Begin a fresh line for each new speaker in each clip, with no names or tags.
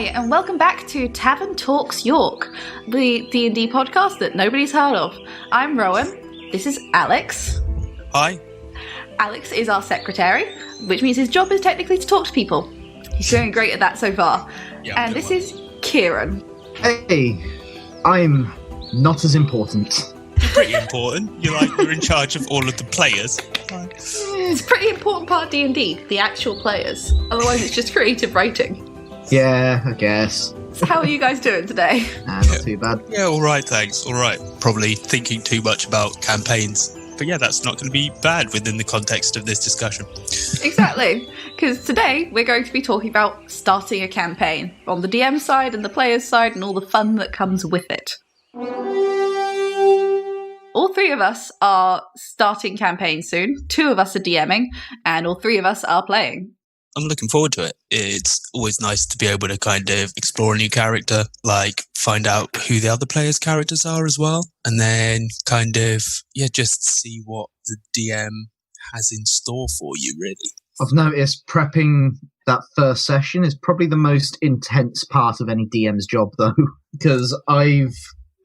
and welcome back to Tavern Talks York, the D&D podcast that nobody's heard of. I'm Rowan. This is Alex.
Hi.
Alex is our secretary, which means his job is technically to talk to people. He's doing great at that so far. Yeah, and this is Kieran.
Hey, I'm not as important.
You're pretty important. You're in charge of all of the players.
It's a pretty important part of D&D, the actual players. Otherwise it's just creative writing.
Yeah, I guess.
So how are you guys doing today?
Not too bad.
Yeah, alright, thanks. Alright. Probably thinking too much about campaigns. But yeah, that's not going to be bad within the context of this discussion. Exactly.
Because today we're going to be talking about starting a campaign on the DM side and the player's side and all the fun that comes with it. All three of us are starting campaigns soon. 2 of us are DMing, and all 3 of us are playing.
I'm looking forward to it. It's always nice to be able to kind of explore a new character, like find out who the other players' characters are as well, and then kind of, just see what the DM has in store for you, really.
I've noticed prepping that first session is probably the most intense part of any DM's job, though, because I've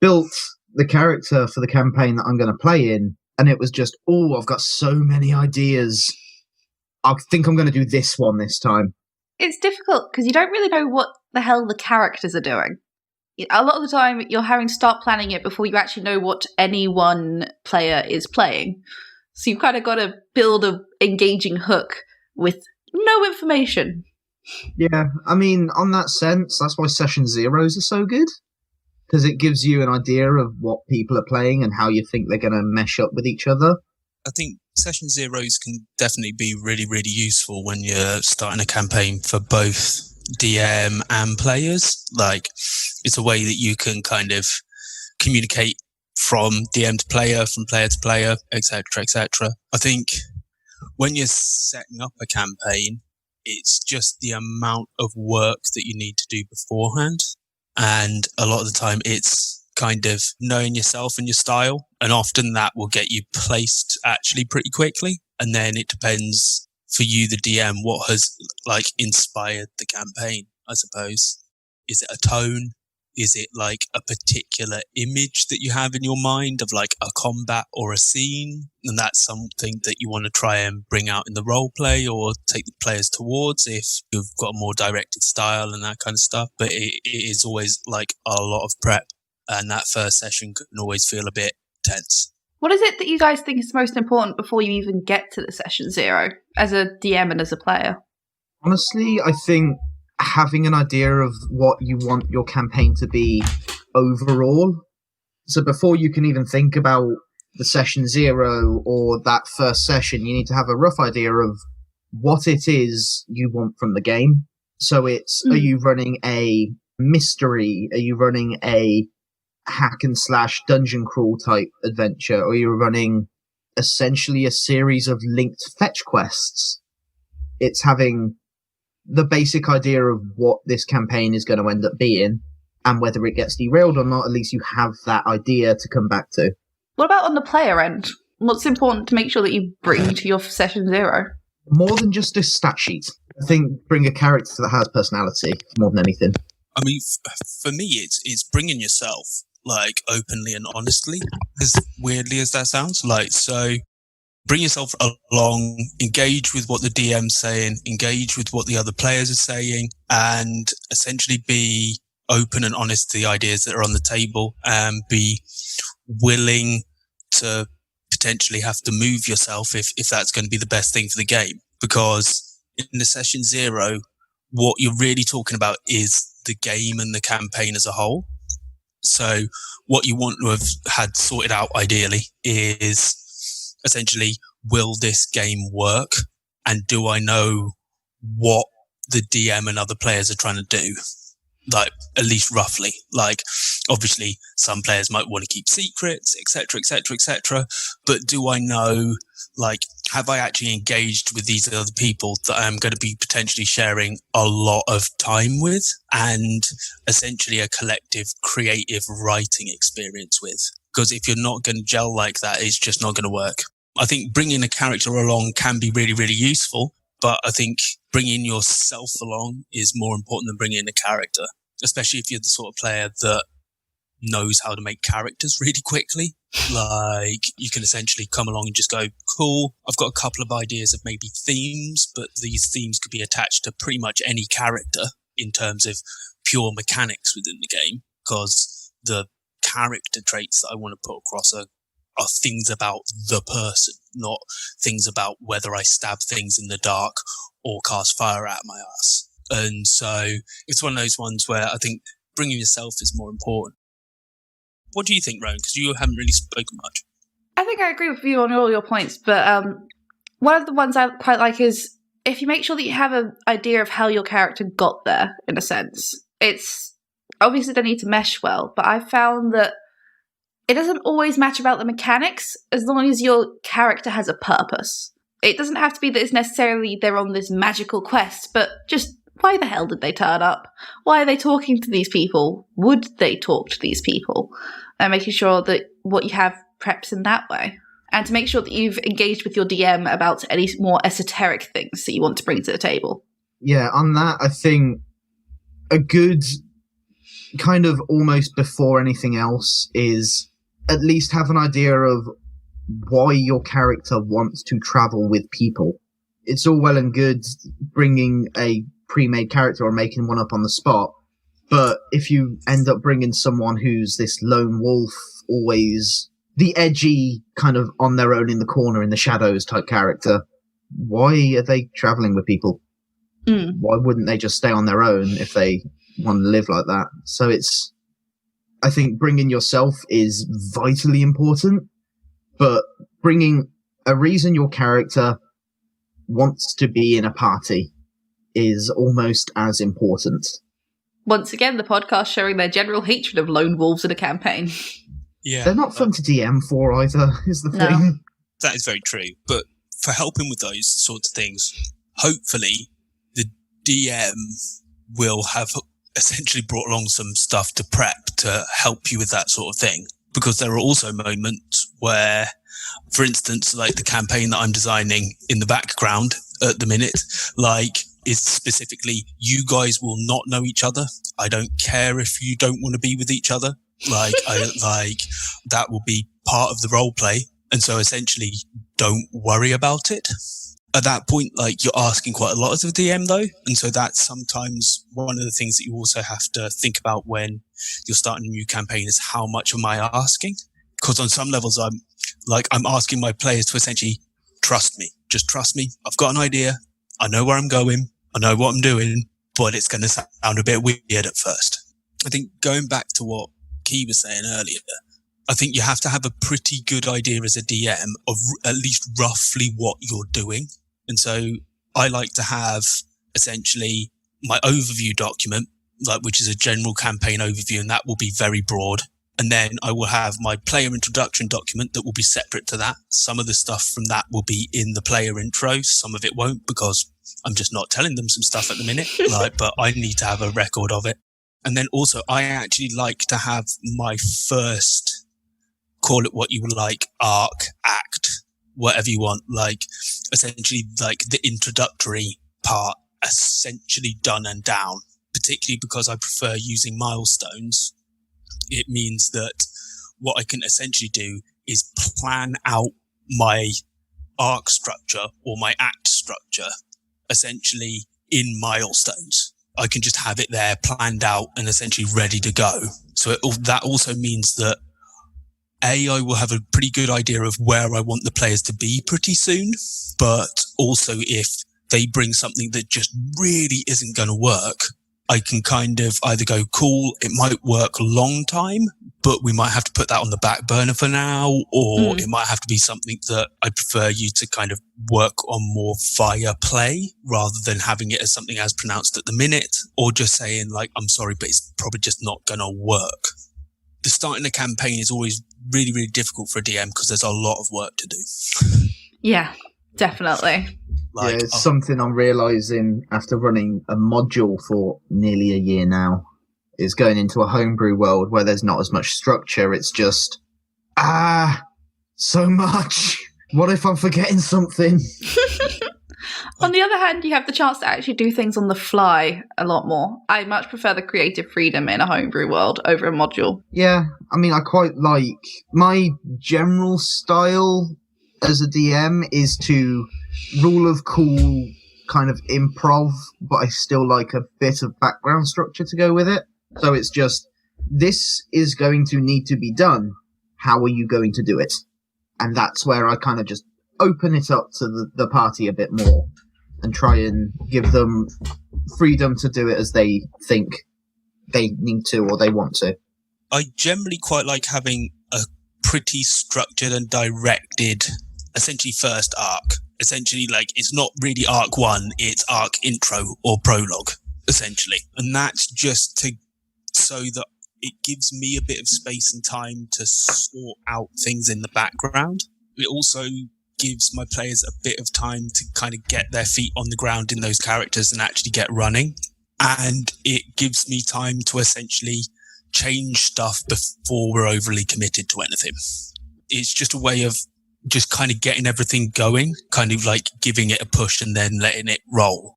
built the character for the campaign that I'm going to play in, and it was just, I've got so many ideas. I think I'm going to do this one this time.
It's difficult because you don't really know what the hell the characters are doing. A lot of the time, you're having to start planning it before you actually know what any one player is playing. So you've kind of got to build an engaging hook with no information.
Yeah, I mean, on that sense, that's why session zeros are so good. Because it gives you an idea of what people are playing and how you think they're going to mesh up with each other.
I think session zeros can definitely be really, really useful when you're starting a campaign for both DM and players. Like, it's a way that you can kind of communicate from DM to player, from player to player, etc., etc. I think when you're setting up a campaign, it's just the amount of work that you need to do beforehand. And a lot of the time it's kind of knowing yourself and your style. And often that will get you placed actually pretty quickly. And then it depends for you, the DM, what has inspired the campaign, I suppose. Is it a tone? Is it like a particular image that you have in your mind of like a combat or a scene? And that's something that you want to try and bring out in the role play or take the players towards if you've got a more directed style and that kind of stuff. But it is always like a lot of prep. And that first session can always feel a bit tense.
What is it that you guys think is most important before you even get to the session zero as a DM and as a player?
Honestly, I think having an idea of what you want your campaign to be overall. So before you can even think about the session zero or that first session, you need to have a rough idea of what it is you want from the game. So it's, are you running a mystery? Are you running a hack and slash dungeon crawl type adventure? Or are you running essentially a series of linked fetch quests? It's having the basic idea of what this campaign is going to end up being, and whether it gets derailed or not, at least you have that idea to come back to.
What about on the player end? What's important to make sure that you bring to your session zero?
More than just a stat sheet. I think bring a character that has personality more than anything.
I mean, for me, it's bringing yourself, like, openly and honestly, as weirdly as that sounds. Like, so bring yourself along, engage with what the DM's saying, engage with what the other players are saying, and essentially be open and honest to the ideas that are on the table, and be willing to potentially have to move yourself if that's going to be the best thing for the game. Because in the session zero, what you're really talking about is the game and the campaign as a whole. So what you want to have had sorted out ideally is essentially, will this game work? And do I know what the DM and other players are trying to do? Like, at least roughly. Like, obviously, some players might want to keep secrets, etc., etc., etc. But do I know, like, have I actually engaged with these other people that I'm going to be potentially sharing a lot of time with, and essentially a collective creative writing experience with? Because if you're not going to gel like that, it's just not going to work. I think bringing a character along can be really, really useful, But I think bringing yourself along is more important than bringing in a character, especially if you're the sort of player that knows how to make characters really quickly. Like, you can essentially come along and just go, cool, I've got a couple of ideas of maybe themes, but these themes could be attached to pretty much any character in terms of pure mechanics within the game, because the character traits that I want to put across are things about the person, not things about whether I stab things in the dark or cast fire out of my ass. And so it's one of those ones where I think bringing yourself is more important. What do you think, Rowan? Because you haven't really spoken much.
I think I agree with you on all your points, but one of the ones I quite like is if you make sure that you have an idea of how your character got there, in a sense. It's obviously they need to mesh well, but I found that it doesn't always match about the mechanics as long as your character has a purpose. It doesn't have to be that it's necessarily they're on this magical quest, but just why the hell did they turn up? Why are they talking to these people? Would they talk to these people? And making sure that what you have preps in that way. And to make sure that you've engaged with your DM about any more esoteric things that you want to bring to the table.
Yeah, on that, I think a good kind of almost before anything else is at least have an idea of why your character wants to travel with people. It's all well and good bringing a pre-made character or making one up on the spot, but if you end up bringing someone who's this lone wolf, always the edgy, kind of on their own in the corner in the shadows type character, why are they traveling with people? Why wouldn't they just stay on their own if they want to live like that? So I think bringing yourself is vitally important, but bringing a reason your character wants to be in a party is almost as important.
Once again, the podcast showing their general hatred of lone wolves in a campaign.
Yeah,
they're not fun to DM for either, is the thing.
That is very true. But for helping with those sorts of things, hopefully the DM will have essentially brought along some stuff to prep to help you with that sort of thing. Because there are also moments where, for instance, like the campaign that I'm designing in the background at the minute, like, is specifically, you guys will not know each other. I don't care if you don't want to be with each other. Like, that will be part of the role play. And so essentially, don't worry about it. At that point, like, you're asking quite a lot as a DM though. And so that's sometimes one of the things that you also have to think about when you're starting a new campaign is how much am I asking? Because on some levels, I'm asking my players to essentially trust me. Just trust me. I've got an idea. I know where I'm going. I know what I'm doing, but it's going to sound a bit weird at first. I think going back to what Key was saying earlier, I think you have to have a pretty good idea as a DM of at least roughly what you're doing. And so I like to have essentially my overview document, like, which is a general campaign overview, and that will be very broad. And then I will have my player introduction document that will be separate to that. Some of the stuff from that will be in the player intro. Some of it won't, because I'm just not telling them some stuff at the minute. But I need to have a record of it. And then also I actually like to have my first, call it what you would like, arc, act, whatever you want, like essentially like the introductory part essentially done and down, particularly because I prefer using milestones. It means that what I can essentially do is plan out my arc structure or my act structure essentially in milestones. I can just have it there planned out and essentially ready to go. So that also means that I will have a pretty good idea of where I want the players to be pretty soon, but also if they bring something that just really isn't going to work, I can kind of either go, cool, it might work a long time, but we might have to put that on the back burner for now, or it might have to be something that I prefer you to kind of work on more via play rather than having it as something as pronounced at the minute, or just saying like, I'm sorry, but it's probably just not going to work. The starting a campaign is always really, really difficult for a DM because there's a lot of work to do.
Yeah, definitely.
Yeah, it's something I'm realising after running a module for nearly a year now, is going into a homebrew world where there's not as much structure. It's just, so much. What if I'm forgetting something?
On the other hand, you have the chance to actually do things on the fly a lot more. I much prefer the creative freedom in a homebrew world over a module.
Yeah, I mean, I quite like... My general style as a DM is to rule of cool kind of improv, but I still like a bit of background structure to go with it. So it's just, this is going to need to be done. How are you going to do it? And that's where I kind of just open it up to the party a bit more and try and give them freedom to do it as they think they need to or they want to.
I generally quite like having a pretty structured and directed, essentially first arc. Essentially, like, it's not really arc 1, it's arc intro or prologue, essentially. And that's just so that it gives me a bit of space and time to sort out things in the background. It also gives my players a bit of time to kind of get their feet on the ground in those characters and actually get running. And it gives me time to essentially change stuff before we're overly committed to anything. It's just a way of just kind of getting everything going, kind of like giving it a push and then letting it roll.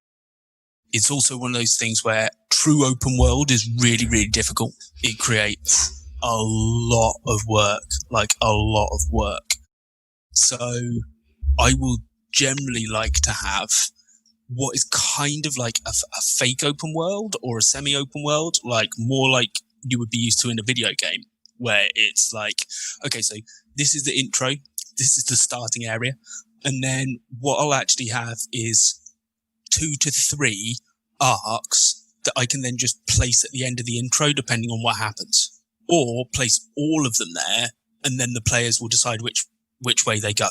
It's also one of those things where true open world is really, really difficult. It creates a lot of work, like a lot of work. So I will generally like to have what is kind of like a fake open world or a semi-open world, like more like you would be used to in a video game, where it's like, okay, so this is the intro, this is the starting area, and then what I'll actually have is 2 to 3 arcs that I can then just place at the end of the intro, depending on what happens, or place all of them there, and then the players will decide which way they go.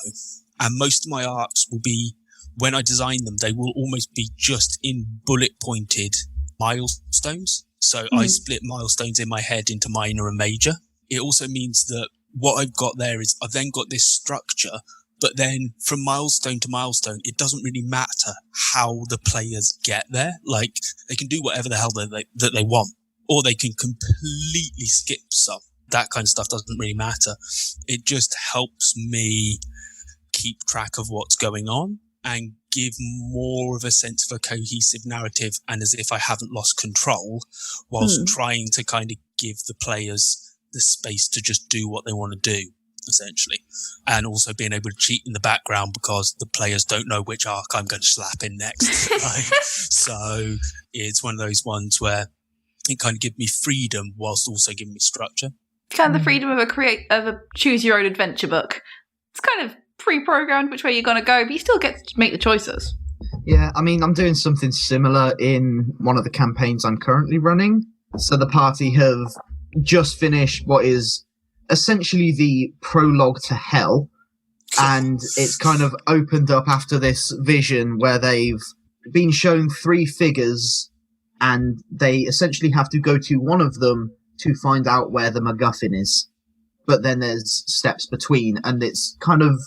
And most of my arcs will be, when I design them, they will almost be just in bullet pointed milestones. So I split milestones in my head into minor and major. It also means that what I've got there is I've then got this structure, but then from milestone to milestone, it doesn't really matter how the players get there. Like, they can do whatever the hell that they want, or they can completely skip some. That kind of stuff doesn't really matter. It just helps me keep track of what's going on and give more of a sense of a cohesive narrative, and as if I haven't lost control, whilst trying to kind of give the players the space to just do what they want to do, essentially. And also being able to cheat in the background because the players don't know which arc I'm going to slap in next. Right? So it's one of those ones where it kind of gives me freedom whilst also giving me structure.
Kind of the freedom of a choose your own adventure book. It's kind of pre-programmed which way you're going to go, but you still get to make the choices.
Yeah, I mean, I'm doing something similar in one of the campaigns I'm currently running. So the party have just finished what is essentially the prologue to Hell, and it's kind of opened up after this vision where they've been shown 3 figures, and they essentially have to go to one of them to find out where the MacGuffin is. But then there's steps between, and it's kind of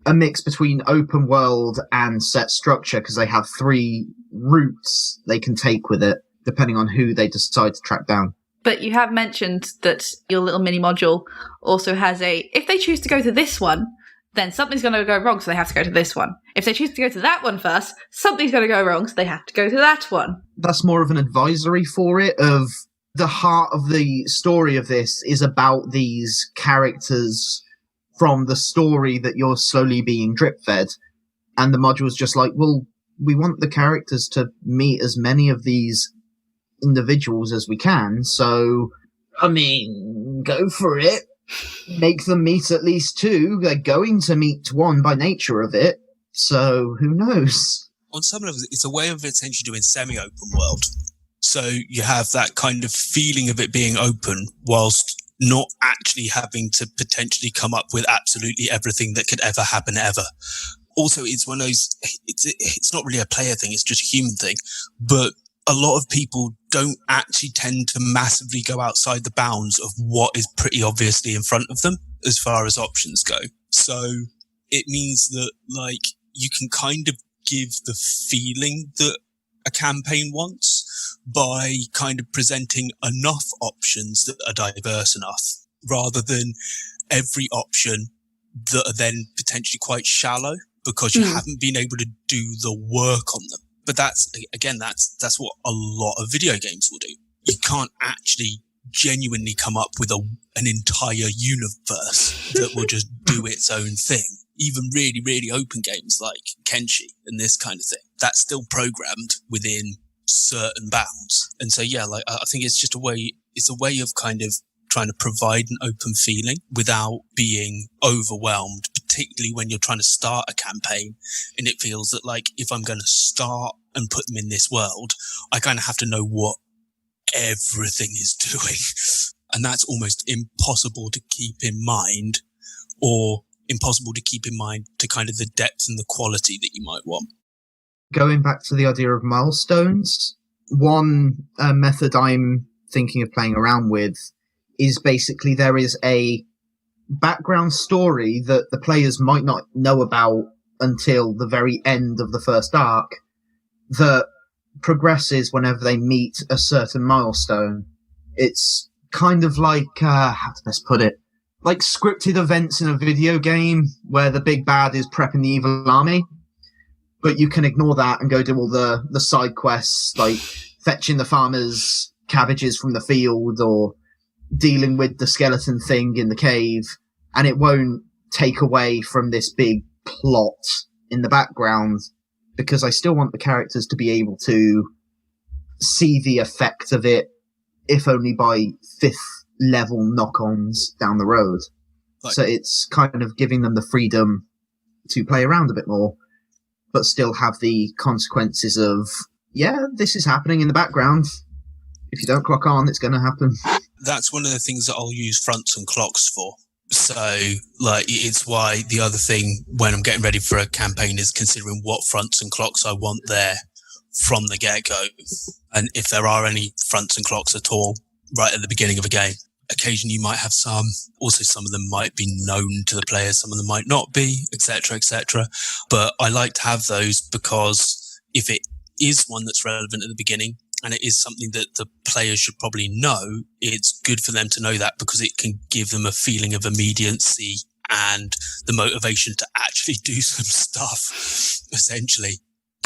a mix between open world and set structure, because they have 3 routes they can take with it, depending on who they decide to track down.
But you have mentioned that your little mini module also has if they choose to go to this one, then something's going to go wrong, so they have to go to this one. If they choose to go to that one first, something's going to go wrong, so they have to go to that one.
That's more of an advisory for it, of the heart of the story of this is about these characters from the story that you're slowly being drip-fed. And the module's just like, well, we want the characters to meet as many of these individuals as we can, so, I mean, go for it. Make them meet at least 2. They're going to meet 1 by nature of it, so who knows?
On some levels, it's a way of essentially doing semi-open world. So you have that kind of feeling of it being open whilst not actually having to potentially come up with absolutely everything that could ever happen ever. Also, it's one of those, it's not really a player thing, it's just a human thing, but a lot of people don't actually tend to massively go outside the bounds of what is pretty obviously in front of them as far as options go. So it means that, like, you can kind of give the feeling that a campaign wants by kind of presenting enough options that are diverse enough, rather than every option that are then potentially quite shallow because you haven't been able to do the work on them. But that's what a lot of video games will do. You can't actually genuinely come up with an entire universe that will just do its own thing. Even really, really open games like Kenshi and this kind of thing, that's still programmed within certain bounds. And so, yeah, like I think it's just a way of kind of trying to provide an open feeling without being overwhelmed, particularly when you're trying to start a campaign and it feels that, like, if I'm going to start and put them in this world, I kind of have to know what everything is doing. And that's almost impossible to keep in mind, or impossible to keep in mind to kind of the depth and the quality that you might want.
Going back to the idea of milestones, one method I'm thinking of playing around with is basically there is a background story that the players might not know about until the very end of the first arc that progresses whenever they meet a certain milestone. It's kind of like, how to best put it, like scripted events in a video game where the big bad is prepping the evil army, but you can ignore that and go do all the side quests, like fetching the farmer's cabbages from the field or dealing with the skeleton thing in the cave, and it won't take away from this big plot in the background, because I still want the characters to be able to see the effect of it, if only by 5th level knock-ons down the road.
Like,
so it's kind of giving them the freedom to play around a bit more, but still have the consequences of, yeah, this is happening in the background. If you don't clock on, it's going to happen.
That's one of the things that I'll use fronts and clocks for. So, like, it's why the other thing when I'm getting ready for a campaign is considering what fronts and clocks I want there from the get-go. And if there are any fronts and clocks at all right at the beginning of a game. Occasionally you might have some. Also, some of them might be known to the players, some of them might not be, etc., etc. But I like to have those because if it is one that's relevant at the beginning, and it is something that the players should probably know, it's good for them to know that because it can give them a feeling of immediacy and the motivation to actually do some stuff, essentially.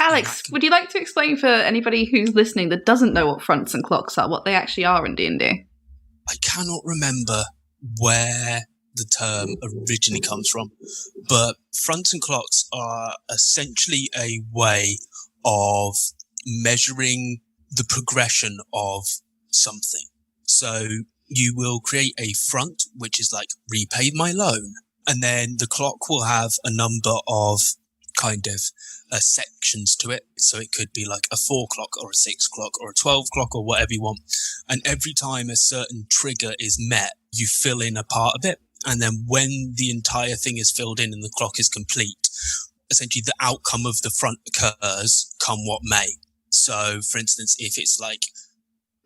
Alex, would you like to explain for anybody who's listening that doesn't know what fronts and clocks are, what they actually are in D&D?
I cannot remember where the term originally comes from, but fronts and clocks are essentially a way of measuring the progression of something. So you will create a front, which is like repay my loan. And then the clock will have a number of kind of sections to it. So it could be like a 4 o'clock or a 6 o'clock or a 12 o'clock or whatever you want. And every time a certain trigger is met, you fill in a part of it. And then when the entire thing is filled in and the clock is complete, essentially the outcome of the front occurs come what may. So, for instance, if it's like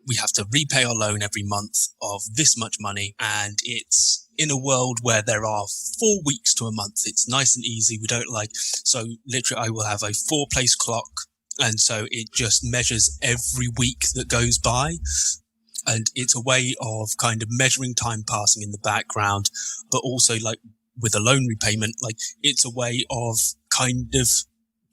we have to repay our loan every month of this much money, and it's in a world where there are 4 weeks to a month, it's nice and easy. We don't like, so literally I will have a 4-place clock. And so it just measures every week that goes by. And it's a way of kind of measuring time passing in the background, but also like with a loan repayment, like it's a way of kind of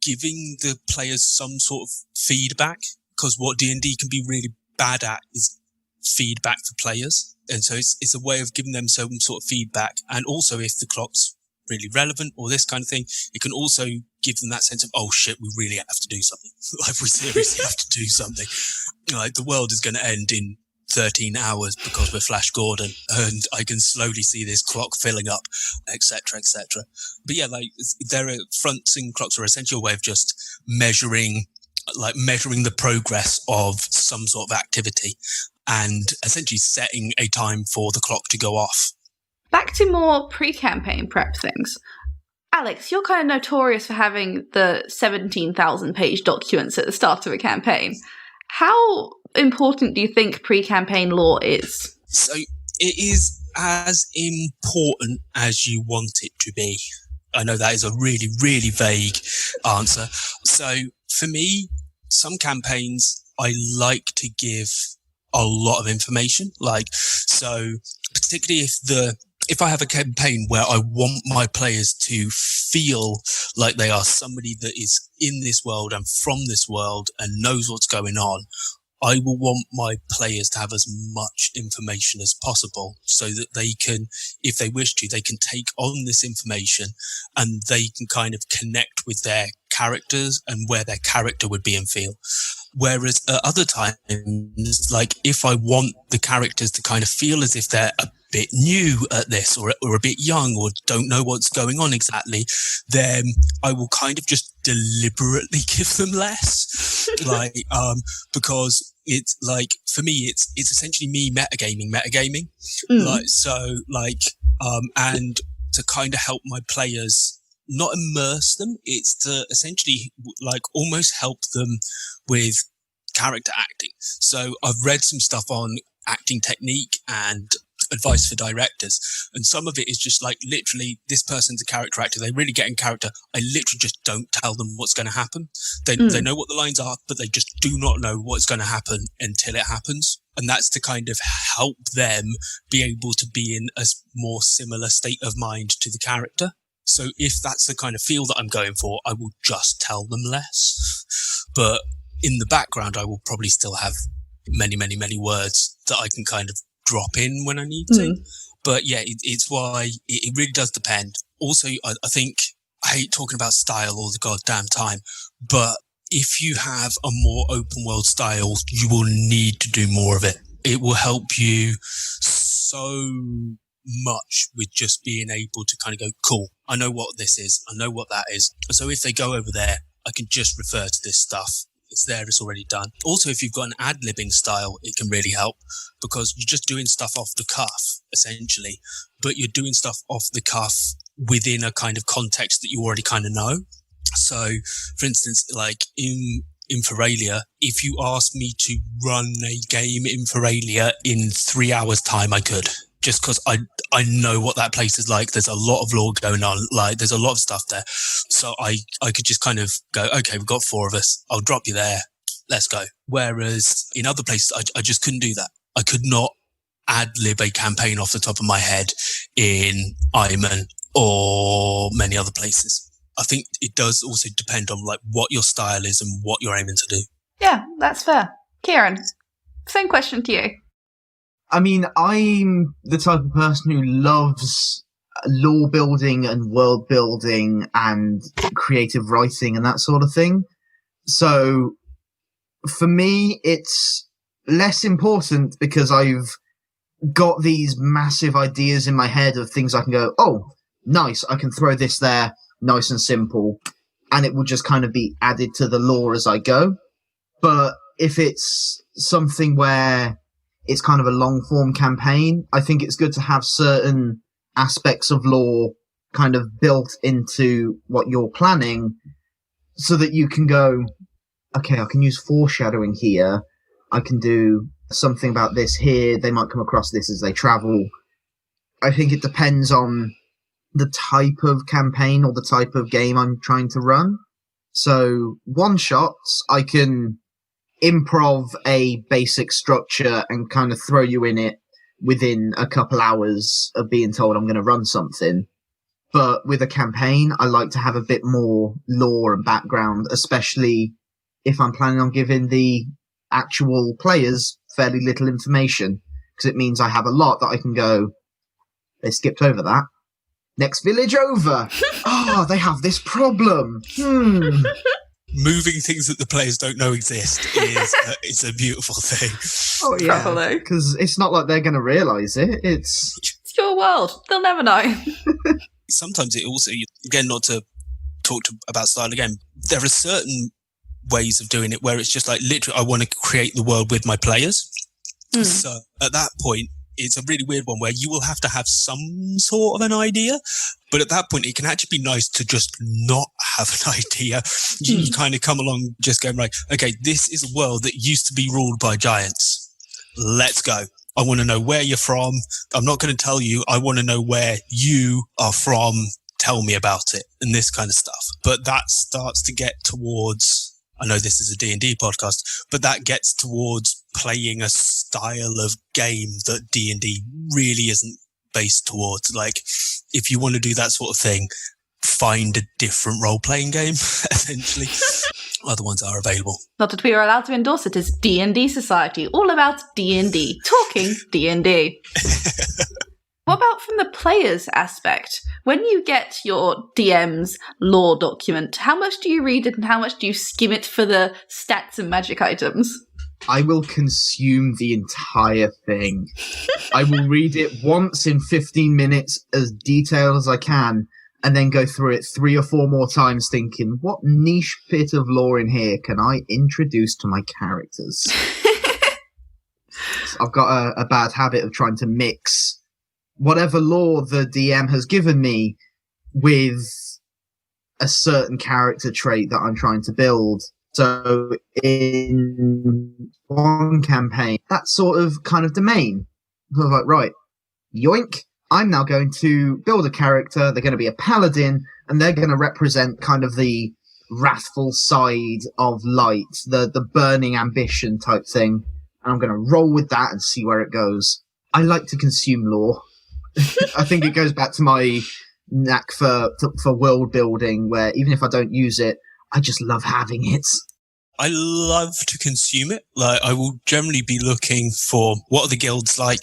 giving the players some sort of feedback, because what D&D can be really bad at is feedback for players. And so it's a way of giving them some sort of feedback. And also if the clock's really relevant or this kind of thing, it can also give them that sense of, oh shit, we really have to do something. Like we seriously have to do something. Like the world is going to end in 13 hours because we're Flash Gordon and I can slowly see this clock filling up, etc., etc. But yeah, like there are fronts and clocks are essentially a way of just measuring the progress of some sort of activity and essentially setting a time for the clock to go off.
Back to more pre-campaign prep things. Alex, you're kind of notorious for having the 17,000-page documents at the start of a campaign. How important do you think pre-campaign lore is?
So it is as important as you want it to be. I know that is a really, really vague answer. So for me, some campaigns I like to give a lot of information. Like, so particularly if the if I have a campaign where I want my players to feel like they are somebody that is in this world and from this world and knows what's going on, I will want my players to have as much information as possible so that they can, if they wish to, they can take on this information and they can kind of connect with their characters and where their character would be and feel. Whereas at other times, like if I want the characters to kind of feel as if they're a bit new at this or a bit young or don't know what's going on exactly, then I will kind of just deliberately give them less. Because it's like, for me, it's essentially me metagaming. And to kind of help my players not immerse them, it's to essentially like almost help them with character acting. So I've read some stuff on acting technique and advice for directors, and some of it is just like literally this person's a character actor, they really get in character. I literally just don't tell them what's going to happen. They know what the lines are, but they just do not know what's going to happen until it happens, and that's to kind of help them be able to be in a more similar state of mind to the character. So if that's the kind of feel that I'm going for, I will just tell them less. But in the background, I will probably still have many, many, many words that I can kind of drop in when I need to. But yeah, it's why it really does depend. Also, I think I hate talking about style all the goddamn time, but if you have a more open world style, you will need to do more of it. It will help you so much with just being able to kind of go, cool, I know what this is, I know what that is. So if they go over there, I can just refer to this stuff. It's there, it's already done. Also, if you've got an ad-libbing style, it can really help because you're just doing stuff off the cuff, essentially, but you're doing stuff off the cuff within a kind of context that you already kind of know. So, for instance, like in Inferalia, if you asked me to run a game in Inferalia in 3 hours' time, I could. Just because I know what that place is like. There's a lot of lore going on. Like, there's a lot of stuff there. So I could just kind of go, okay, we've got 4 of us. I'll drop you there. Let's go. Whereas in other places, I just couldn't do that. I could not ad-lib a campaign off the top of my head in Iman or many other places. I think it does also depend on like what your style is and what you're aiming to do.
Yeah, that's fair. Kieran, same question to you.
I mean, I'm the type of person who loves lore building and world building and creative writing and that sort of thing. So for me, it's less important because I've got these massive ideas in my head of things I can go, oh, nice, I can throw this there, nice and simple, and it will just kind of be added to the lore as I go. But if it's something where it's kind of a long-form campaign, I think it's good to have certain aspects of lore kind of built into what you're planning so that you can go, okay, I can use foreshadowing here. I can do something about this here. They might come across this as they travel. I think it depends on the type of campaign or the type of game I'm trying to run. So one-shots, I can improv a basic structure and kind of throw you in it within a couple hours of being told I'm going to run something. But with a campaign, I like to have a bit more lore and background, especially if I'm planning on giving the actual players fairly little information, because it means I have a lot that I can go, they skipped over that. Next village over. Oh, they have this problem.
Moving things that the players don't know exist is a beautiful thing.
Oh, yeah, because it's not like they're going to realise it. It's
your world. They'll never know.
Sometimes it also, again, not to talk about style again, there are certain ways of doing it where it's just like, literally, I want to create the world with my players. So at that point, it's a really weird one where you will have to have some sort of an idea, but at that point, it can actually be nice to just not have an idea. You kind of come along just going, right, okay, this is a world that used to be ruled by giants. Let's go. I want to know where you're from. I'm not going to tell you. I want to know where you are from. Tell me about it and this kind of stuff. But that starts to get towards, I know this is a D&D podcast, but that gets towards playing a style of game that D&D really isn't based towards. Like, if you want to do that sort of thing, find a different role-playing game, essentially. Other ones are available.
Not that we are allowed to endorse it, as D&D Society, all about D&D, talking D&D. What about from the player's aspect? When you get your DM's lore document, how much do you read it and how much do you skim it for the stats and magic items?
I will consume the entire thing. I will read it once in 15 minutes, as detailed as I can, and then go through it 3 or 4 more times thinking, what niche bit of lore in here can I introduce to my characters? I've got a bad habit of trying to mix whatever lore the DM has given me with a certain character trait that I'm trying to build. So in one campaign, that sort of kind of domain, I was like, right, yoink, I'm now going to build a character. They're going to be a paladin, and they're going to represent kind of the wrathful side of light, the burning ambition type thing. And I'm going to roll with that and see where it goes. I like to consume lore. I think it goes back to my knack for world building, where even if I don't use it, I just love having it.
I love to consume it. Like, I will generally be looking for, what are the guilds like?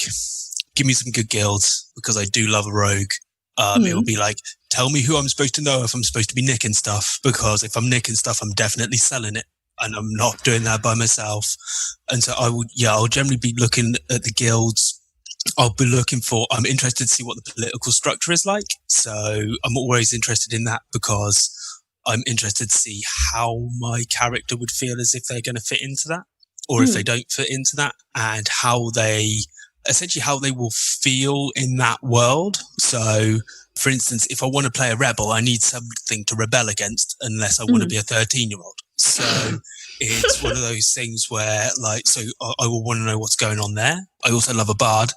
Give me some good guilds, because I do love a rogue. It will be like, tell me who I'm supposed to know if I'm supposed to be nicking stuff, because if I'm nicking stuff, I'm definitely selling it, and I'm not doing that by myself. And so I'll generally be looking at the guilds. I'll be looking for, I'm interested to see what the political structure is like. So I'm always interested in that, because I'm interested to see how my character would feel as if they're going to fit into that, or if they don't fit into that, and how they will feel in that world. So, for instance, if I want to play a rebel, I need something to rebel against, unless I want to be a 13-year-old. So it's one of those things where, like, so I will want to know what's going on there. I also love a bard.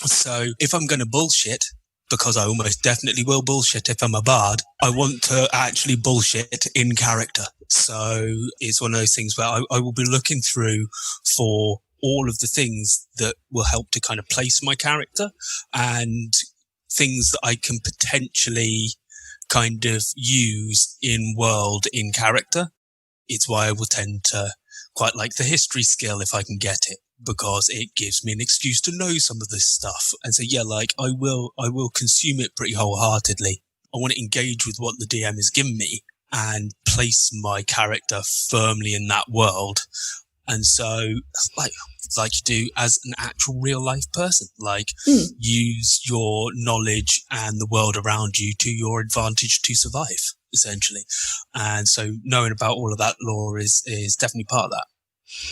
So if I'm going to bullshit, because I almost definitely will bullshit if I'm a bard, I want to actually bullshit in character. So it's one of those things where I will be looking through for all of the things that will help to kind of place my character, and things that I can potentially kind of use in world, in character. It's why I will tend to quite like the history skill if I can get it, because it gives me an excuse to know some of this stuff. And so, yeah, like I will consume it pretty wholeheartedly. I want to engage with what the DM has given me and place my character firmly in that world. And so, like you do as an actual real life person, like use your knowledge and the world around you to your advantage to survive, essentially. And so knowing about all of that lore is definitely part of that.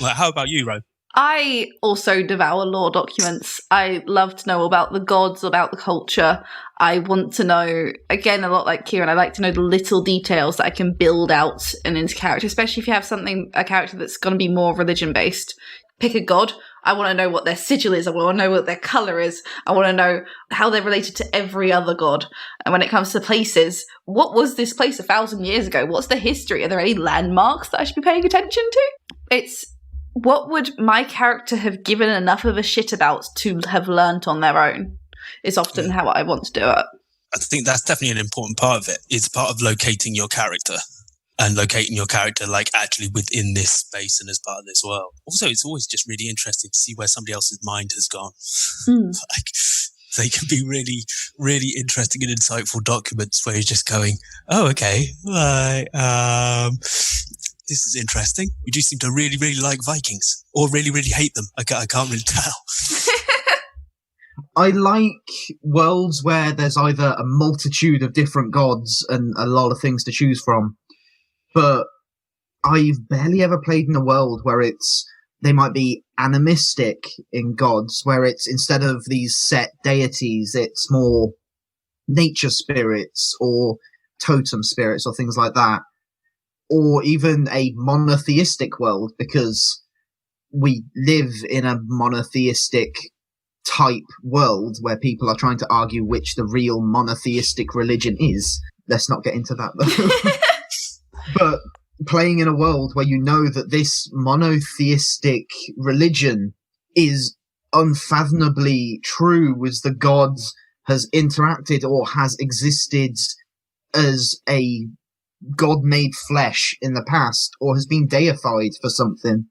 Like, how about you, Ro?
I also devour lore documents. I love to know about the gods, about the culture. I want to know, again, a lot like Kieran, I like to know the little details that I can build out and into character, especially if you have a character that's going to be more religion-based. Pick a god. I want to know what their sigil is. I want to know what their colour is. I want to know how they're related to every other god. And when it comes to places, what was this place 1,000 years ago? What's the history? Are there any landmarks that I should be paying attention to? It's what would my character have given enough of a shit about to have learnt on their own is often how I want to do it.
I think that's definitely an important part of it. It's part of locating your character, and locating your character like actually within this space and as part of this world. Also, it's always just really interesting to see where somebody else's mind has gone. Like, they can be really, really interesting and insightful documents where you're just going, oh, okay, this is interesting. You do seem to really, really like Vikings, or really, really hate them. I can't really tell.
I like worlds where there's either a multitude of different gods and a lot of things to choose from, but I've barely ever played in a world where they might be animistic in gods, where it's, instead of these set deities, it's more nature spirits or totem spirits or things like that. Or even a monotheistic world, because we live in a monotheistic type world where people are trying to argue which the real monotheistic religion is. Let's not get into that, though. But playing in a world where you know that this monotheistic religion is unfathomably true, as the gods has interacted or has existed as a god made flesh in the past, or has been deified for something.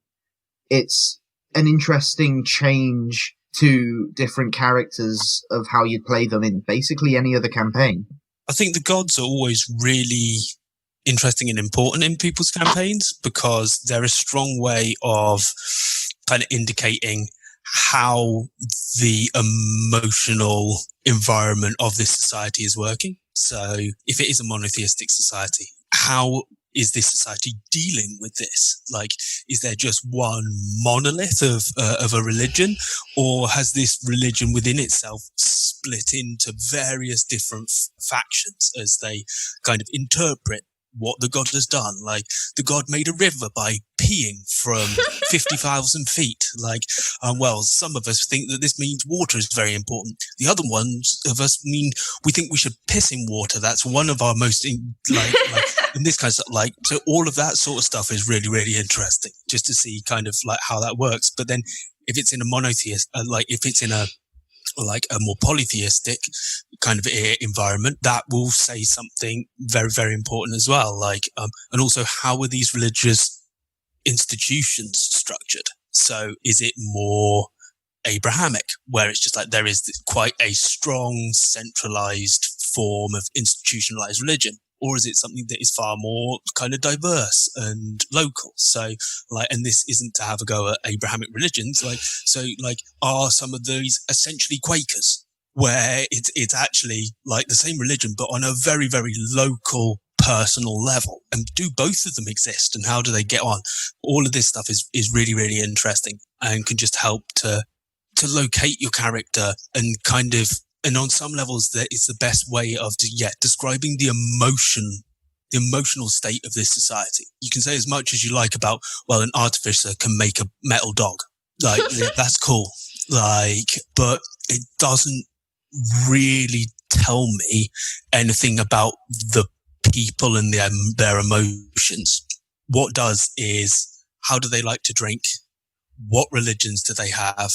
It's an interesting change to different characters of how you'd play them in basically any other campaign.
I think the gods are always really interesting and important in people's campaigns because they're a strong way of kind of indicating how the emotional environment of this society is working. So if it is a monotheistic society, how is this society dealing with this? Like, is there just one monolith of a religion, or has this religion within itself split into various different factions as they kind of interpret what the god has done? Like, the god made a river by peeing from 50,000 feet. Like, well, some of us think that this means water is very important. The other ones of us mean we think we should piss in water. That's one of our most, in this kind of stuff. Like, so all of that sort of stuff is really, really interesting just to see kind of like how that works. But then if it's in a monotheist, if it's in a more polytheistic kind of environment, that will say something very, very important as well. Like, and also, how are these religious institutions structured? So is it more Abrahamic, where it's just like there is quite a strong centralized form of institutionalized religion? Or is it something that is far more kind of diverse and local? So, and this isn't to have a go at Abrahamic religions. Are some of these essentially Quakers, where it's actually like the same religion, but on a very, very local, personal level? And do both of them exist? And how do they get on? All of this stuff is really, really interesting and can just help to locate your character and kind of. And on some levels, that is the best way of describing the emotional state of this society. You can say as much as you like about, well, an artificer can make a metal dog. Like, that's cool. Like, but it doesn't really tell me anything about the people and their emotions. What does is, how do they like to drink? What religions do they have?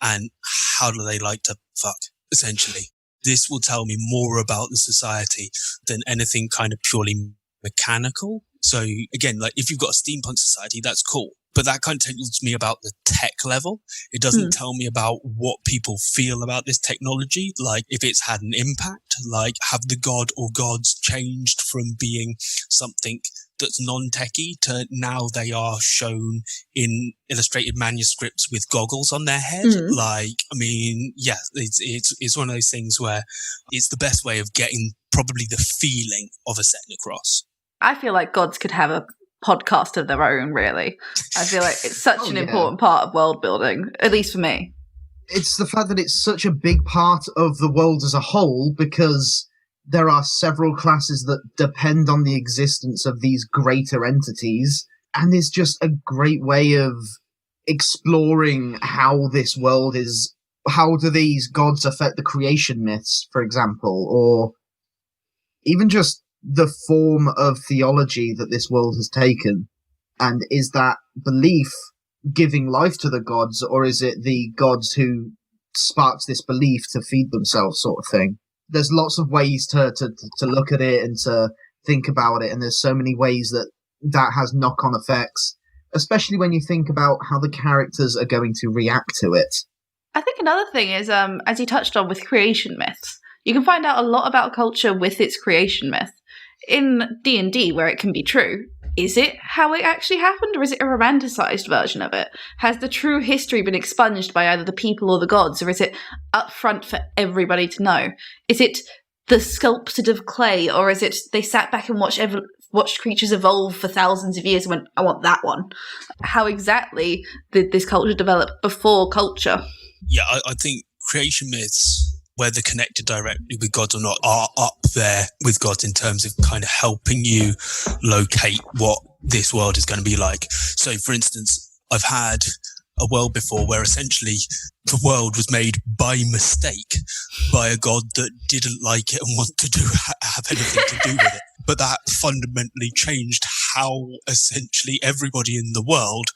And how do they like to fuck? Essentially, this will tell me more about the society than anything kind of purely mechanical. So again, like if you've got a steampunk society, that's cool. But that kind of tells me about the tech level. It doesn't tell me about what people feel about this technology. Like if it's had an impact, like have the god or gods changed from being something that's non-techie to now they are shown in illustrated manuscripts with goggles on their head. Like, I mean, yeah, it's one of those things where it's the best way of getting probably the feeling of a setting across.
I feel like gods could have a podcast of their own, really. I feel like it's such an important part of world building, at least for me.
It's the fact that it's such a big part of the world as a whole, because there are several classes that depend on the existence of these greater entities, and it's just a great way of exploring how this world is. How do these gods affect the creation myths, for example, or even just the form of theology that this world has taken? And is that belief giving life to the gods, or is it the gods who sparked this belief to feed themselves, sort of thing? There's lots of ways to look at it and to think about it, and there's so many ways that has knock-on effects, especially when you think about how the characters are going to react to it.
I think another thing is, as you touched on with creation myths, you can find out a lot about culture with its creation myth. In D&D, where it can be true, is it how it actually happened, or is it a romanticized version of it? Has the true history been expunged by either the people or the gods, or is it up front for everybody to know? Is it the sculpted of clay, or is it they sat back and watched creatures evolve for thousands of years and went, I want that one? How exactly did this culture develop before culture?
Yeah, I think creation myths, whether connected directly with gods or not, are up there with gods in terms of kind of helping you locate what this world is going to be like. So, for instance, I've had a world before where essentially the world was made by mistake by a god that didn't like it and want to have anything to do with it. But that fundamentally changed how essentially everybody in the world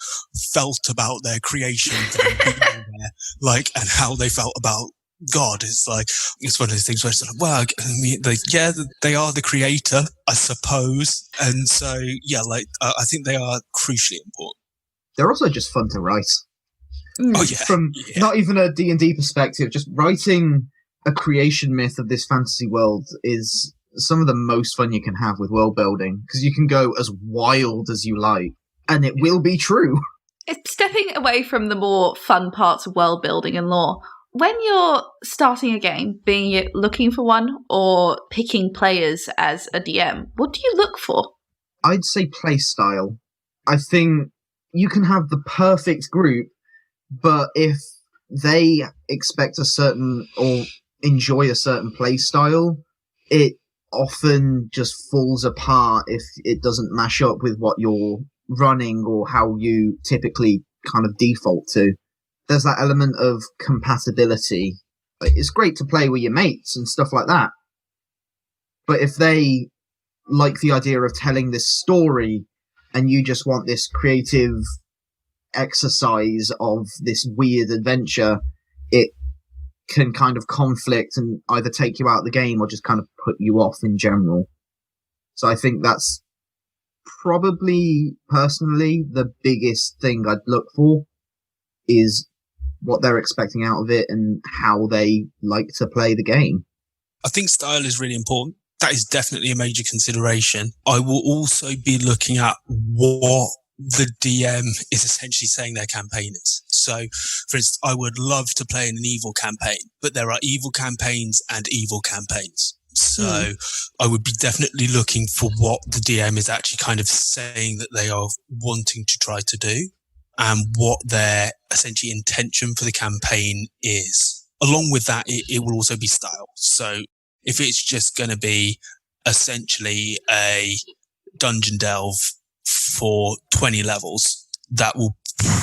felt about their creation and being there, and how they felt about God, it's one of those things where it's like, well, I mean, they are the creator, I suppose. And so, yeah, I think they are crucially important.
They're also just fun to write.
Oh, yeah.
From not even a D&D perspective, just writing a creation myth of this fantasy world is some of the most fun you can have with world building, because you can go as wild as you like, and it will be true.
It's stepping away from the more fun parts of world building and lore. When you're starting a game, being it looking for one or picking players as a DM, what do you look for?
I'd say play style. I think you can have the perfect group, but if they expect a certain or enjoy a certain play style, it often just falls apart if it doesn't mash up with what you're running or how you typically kind of default to. There's that element of compatibility. It's great to play with your mates and stuff like that, but if they like the idea of telling this story and you just want this creative exercise of this weird adventure, it can kind of conflict and either take you out of the game or just kind of put you off in general. So I think that's probably, personally, the biggest thing I'd look for is what they're expecting out of it and how they like to play the game.
I think style is really important. That is definitely a major consideration. I will also be looking at what the DM is essentially saying their campaign is. So, for instance, I would love to play in an evil campaign, but there are evil campaigns and evil campaigns. So I would be definitely looking for what the DM is actually kind of saying that they are wanting to try to do and what their essentially intention for the campaign is. Along with that, it will also be style. So if it's just going to be essentially a dungeon delve for 20 levels, that will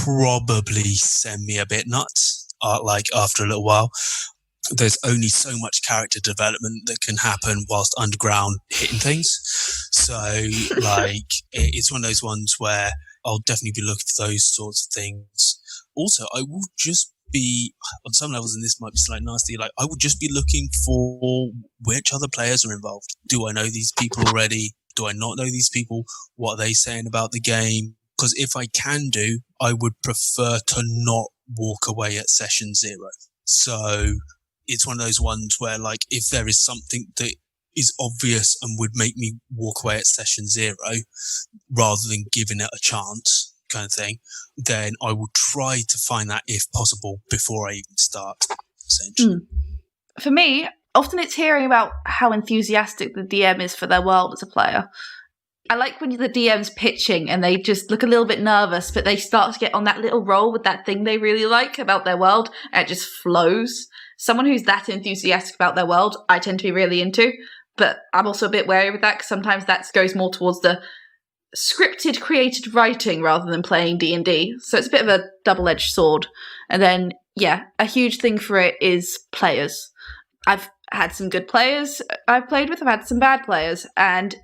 probably send me a bit nuts, after a little while. There's only so much character development that can happen whilst underground hitting things. So, it's one of those ones where I'll definitely be looking for those sorts of things. Also, I will just be, on some levels, and this might be slightly nasty, I will just be looking for which other players are involved. Do I know these people already? Do I not know these people? What are they saying about the game? Because if I can do, I would prefer to not walk away at session 0. So it's one of those ones where, if there is something that is obvious and would make me walk away at session 0, rather than giving it a chance kind of thing, then I will try to find that if possible before I even start, essentially.
For me, often it's hearing about how enthusiastic the DM is for their world as a player. I like when the DM's pitching and they just look a little bit nervous, but they start to get on that little roll with that thing they really like about their world, and it just flows. Someone who's that enthusiastic about their world, I tend to be really into, but I'm also a bit wary with that because sometimes that goes more towards the scripted, created writing rather than playing D&D. So it's a bit of a double-edged sword. And then, a huge thing for it is players. I've had some good players I've played with, I've had some bad players, and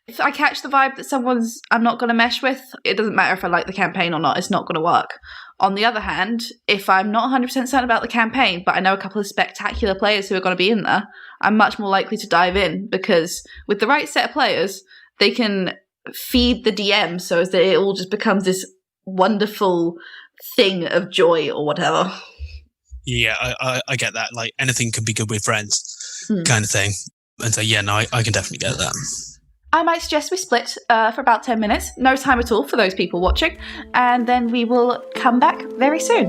if I catch the vibe that I'm not going to mesh with, it doesn't matter if I like the campaign or not, it's not going to work. On the other hand, if I'm not 100% certain about the campaign, but I know a couple of spectacular players who are going to be in there, I'm much more likely to dive in, because with the right set of players, they can feed the DM so that it all just becomes this wonderful thing of joy or whatever.
Yeah, I get that. Anything can be good with friends kind of thing. And so, I can definitely get that.
I might suggest we split for about 10 minutes, no time at all for those people watching, and then we will come back very soon.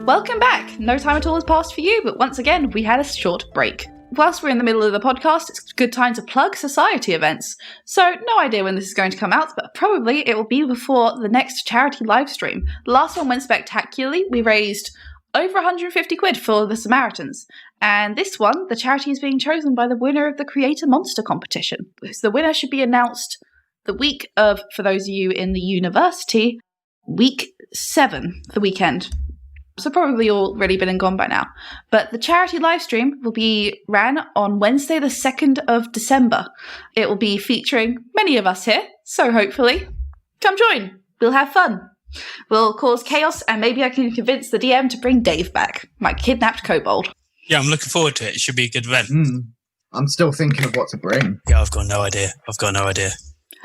Welcome back! No time at all has passed for you, but once again, we had a short break. Whilst we're in the middle of the podcast, it's a good time to plug society events. So, no idea when this is going to come out, but probably it will be before the next charity livestream. The last one went spectacularly. We raised over 150 quid for the Samaritans. And this one, the charity is being chosen by the winner of the Creator Monster competition. So the winner should be announced the week of, for those of you in the university, week 7, the weekend. So probably already been and gone by now. But the charity live stream will be ran on Wednesday, the 2nd of December. It will be featuring many of us here, so hopefully come join. We'll have fun. We'll cause chaos, and maybe I can convince the DM to bring Dave back, my kidnapped kobold.
Yeah, I'm looking forward to it. It should be a good event.
I'm still thinking of what to bring.
Yeah, I've got no idea.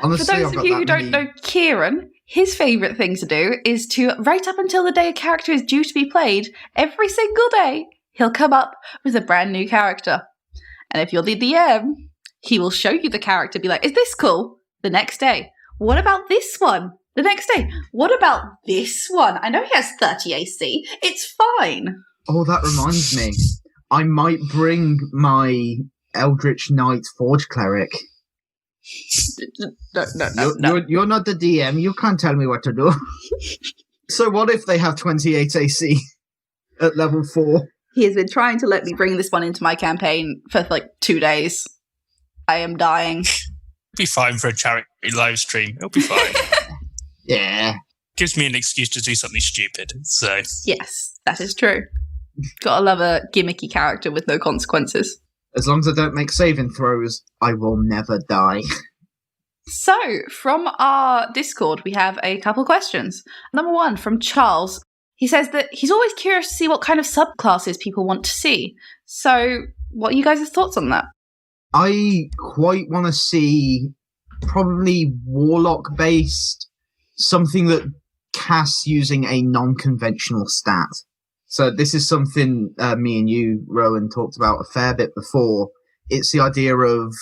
Honestly,
For those of you who don't know Kieran, his favourite thing to do is to, right up until the day a character is due to be played, every single day, he'll come up with a brand new character. And if you're the DM, he will show you the character, be like, is this cool? The next day, what about this one? The next day, what about this one? I know he has 30 AC. It's fine.
Oh, that reminds me. I might bring my Eldritch Knight Forge Cleric.
No.
You're not the DM. You can't tell me what to do. So what if they have 28 AC at level 4?
He has been trying to let me bring this one into my campaign for 2 days. I am dying.
It'll be fine for a charity live stream. It'll be fine.
Yeah.
Gives me an excuse to do something stupid. So
Yes, that is true. Gotta love a gimmicky character with no consequences.
As long as I don't make saving throws, I will never die.
So, from our Discord, we have a couple questions. Number 1, from Charles. He says that he's always curious to see what kind of subclasses people want to see. So, what are you guys' thoughts on that?
I quite want to see probably Warlock-based, something that casts using a non-conventional stat. So this is something me and you, Rowan, talked about a fair bit before. It's the idea of,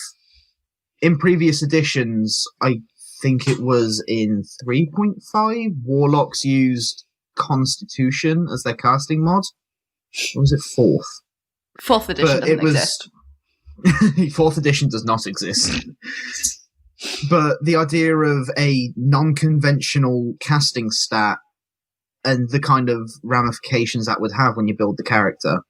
in previous editions, I think it was in 3.5, Warlocks used Constitution as their casting mod. Or was it 4th?
4th edition doesn't exist.
4th edition does not exist. But the idea of a non-conventional casting stat and the kind of ramifications that would have when you build the character.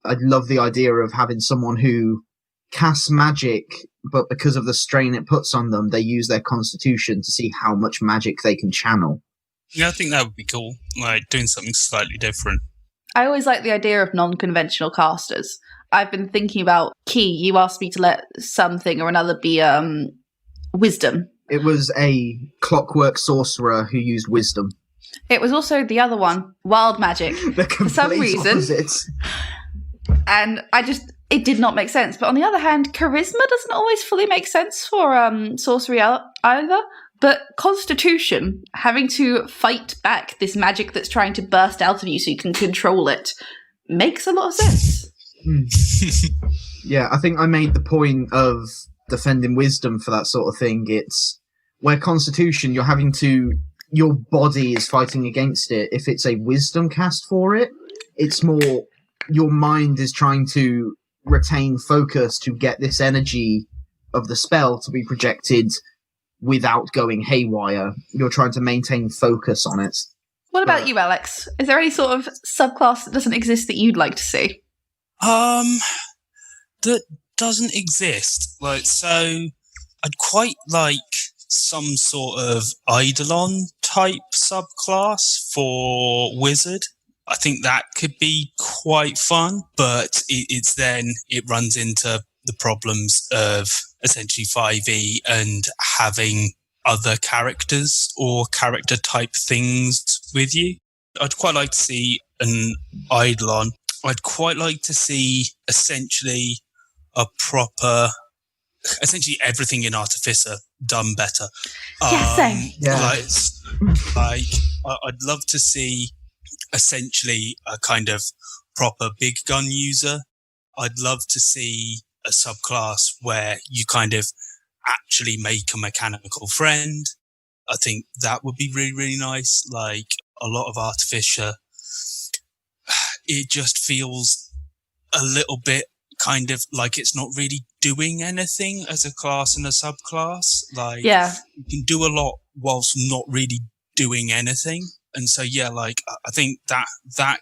I'd love the idea of having someone who casts magic, but because of the strain it puts on them, they use their constitution to see how much magic they can channel.
Yeah, I think that would be cool. Like, doing something slightly different.
I always like the idea of non-conventional casters. I've been thinking about Key. You asked me to let something or another be wisdom.
It was a clockwork sorcerer who used wisdom.
It was also the other one, wild magic, for some reason.
Opposites.
And it did not make sense. But on the other hand, charisma doesn't always fully make sense for sorcery either. But constitution, having to fight back this magic that's trying to burst out of you so you can control it, makes a lot of sense.
Yeah, I think I made the point of defending wisdom for that sort of thing. It's where constitution, you're having to... your body is fighting against it. If it's a wisdom cast for it, it's more your mind is trying to retain focus to get this energy of the spell to be projected without going haywire. You're trying to maintain focus on it.
What about you, Alex? Is there any sort of subclass that doesn't exist that you'd like to see?
That doesn't exist. So I'd quite like some sort of Eidolon type subclass for wizard. I think that could be quite fun, but it runs into the problems of essentially 5e and having other characters or character type things with you. I'd quite like to see an Eidolon. I'd quite like to see essentially everything in Artificer done better.
Yeah, same.
I'd love to see essentially a kind of proper big gun user. I'd love to see a subclass where you kind of actually make a mechanical friend. I think that would be really, really nice. Like, a lot of Artificer, it just feels a little bit kind of like it's not really doing anything as a class and a subclass. Like,
yeah,
you can do a lot whilst not really doing anything. And so, yeah, like, I think that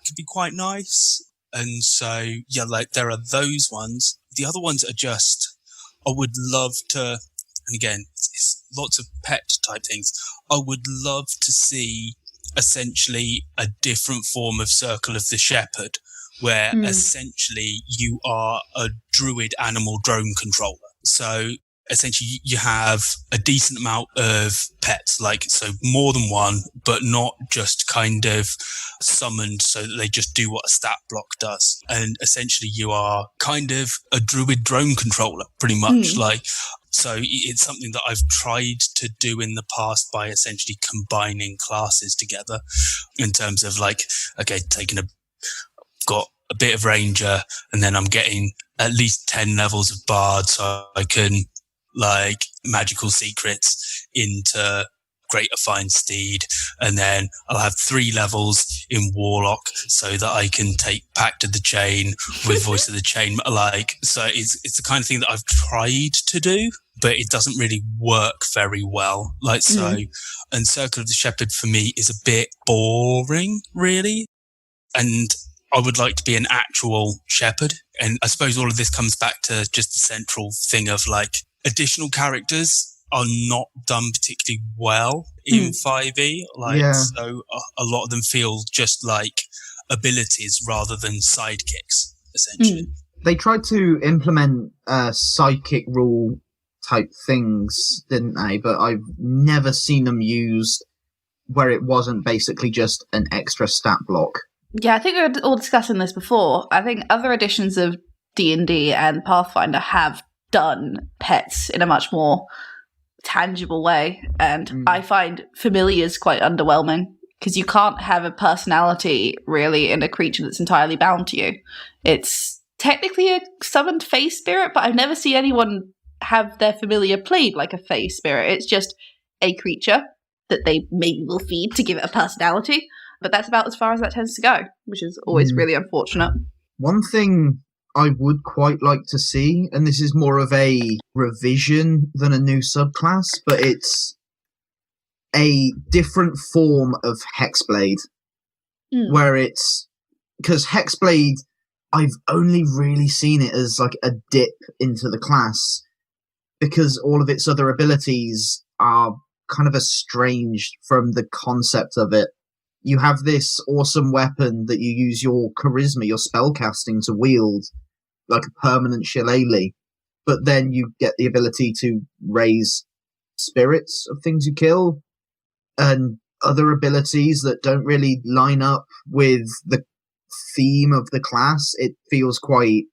could be quite nice. And so, yeah, like, there are those ones. The other ones are just, I would love to, and again, it's lots of pet type things. I would love to see essentially a different form of Circle of the Shepherd, where essentially you are a druid animal drone controller. So essentially you have a decent amount of pets, like, so more than one, but not just kind of summoned so that they just do what a stat block does. And essentially you are kind of a druid drone controller, pretty much. Like, so it's something that I've tried to do in the past by essentially combining classes together in terms of like, okay, got a bit of ranger, and then I'm getting at least 10 levels of bard so I can like magical secrets into Greater Fine Steed, and then I'll have 3 levels in Warlock so that I can take Pact of the Chain with Voice of the Chain. Like, so it's the kind of thing that I've tried to do, but it doesn't really work very well. Like, so, and Circle of the Shepherd for me is a bit boring, really. And I would like to be an actual shepherd. And I suppose all of this comes back to just the central thing of like, additional characters are not done particularly well in 5e. Like, so a lot of them feel just like abilities rather than sidekicks, essentially.
They tried to implement sidekick rule type things, didn't they? But I've never seen them used where it wasn't basically just an extra stat block.
Yeah, I think we were all discussing this before. I think other editions of D&D and Pathfinder have done pets in a much more tangible way, and I find familiars quite underwhelming because you can't have a personality really in a creature that's entirely bound to you. It's technically a summoned fey spirit, but I've never seen anyone have their familiar played like a fey spirit. It's just a creature that they maybe will feed to give it a personality, but that's about as far as that tends to go, which is always really unfortunate.
One thing I would quite like to see, and this is more of a revision than a new subclass, but it's a different form of Hexblade, where it's, because Hexblade, I've only really seen it as like a dip into the class, because all of its other abilities are kind of estranged from the concept of it. You have this awesome weapon that you use your charisma, your spellcasting to wield, like a permanent shillelagh, but then you get the ability to raise spirits of things you kill, and other abilities that don't really line up with the theme of the class. It feels like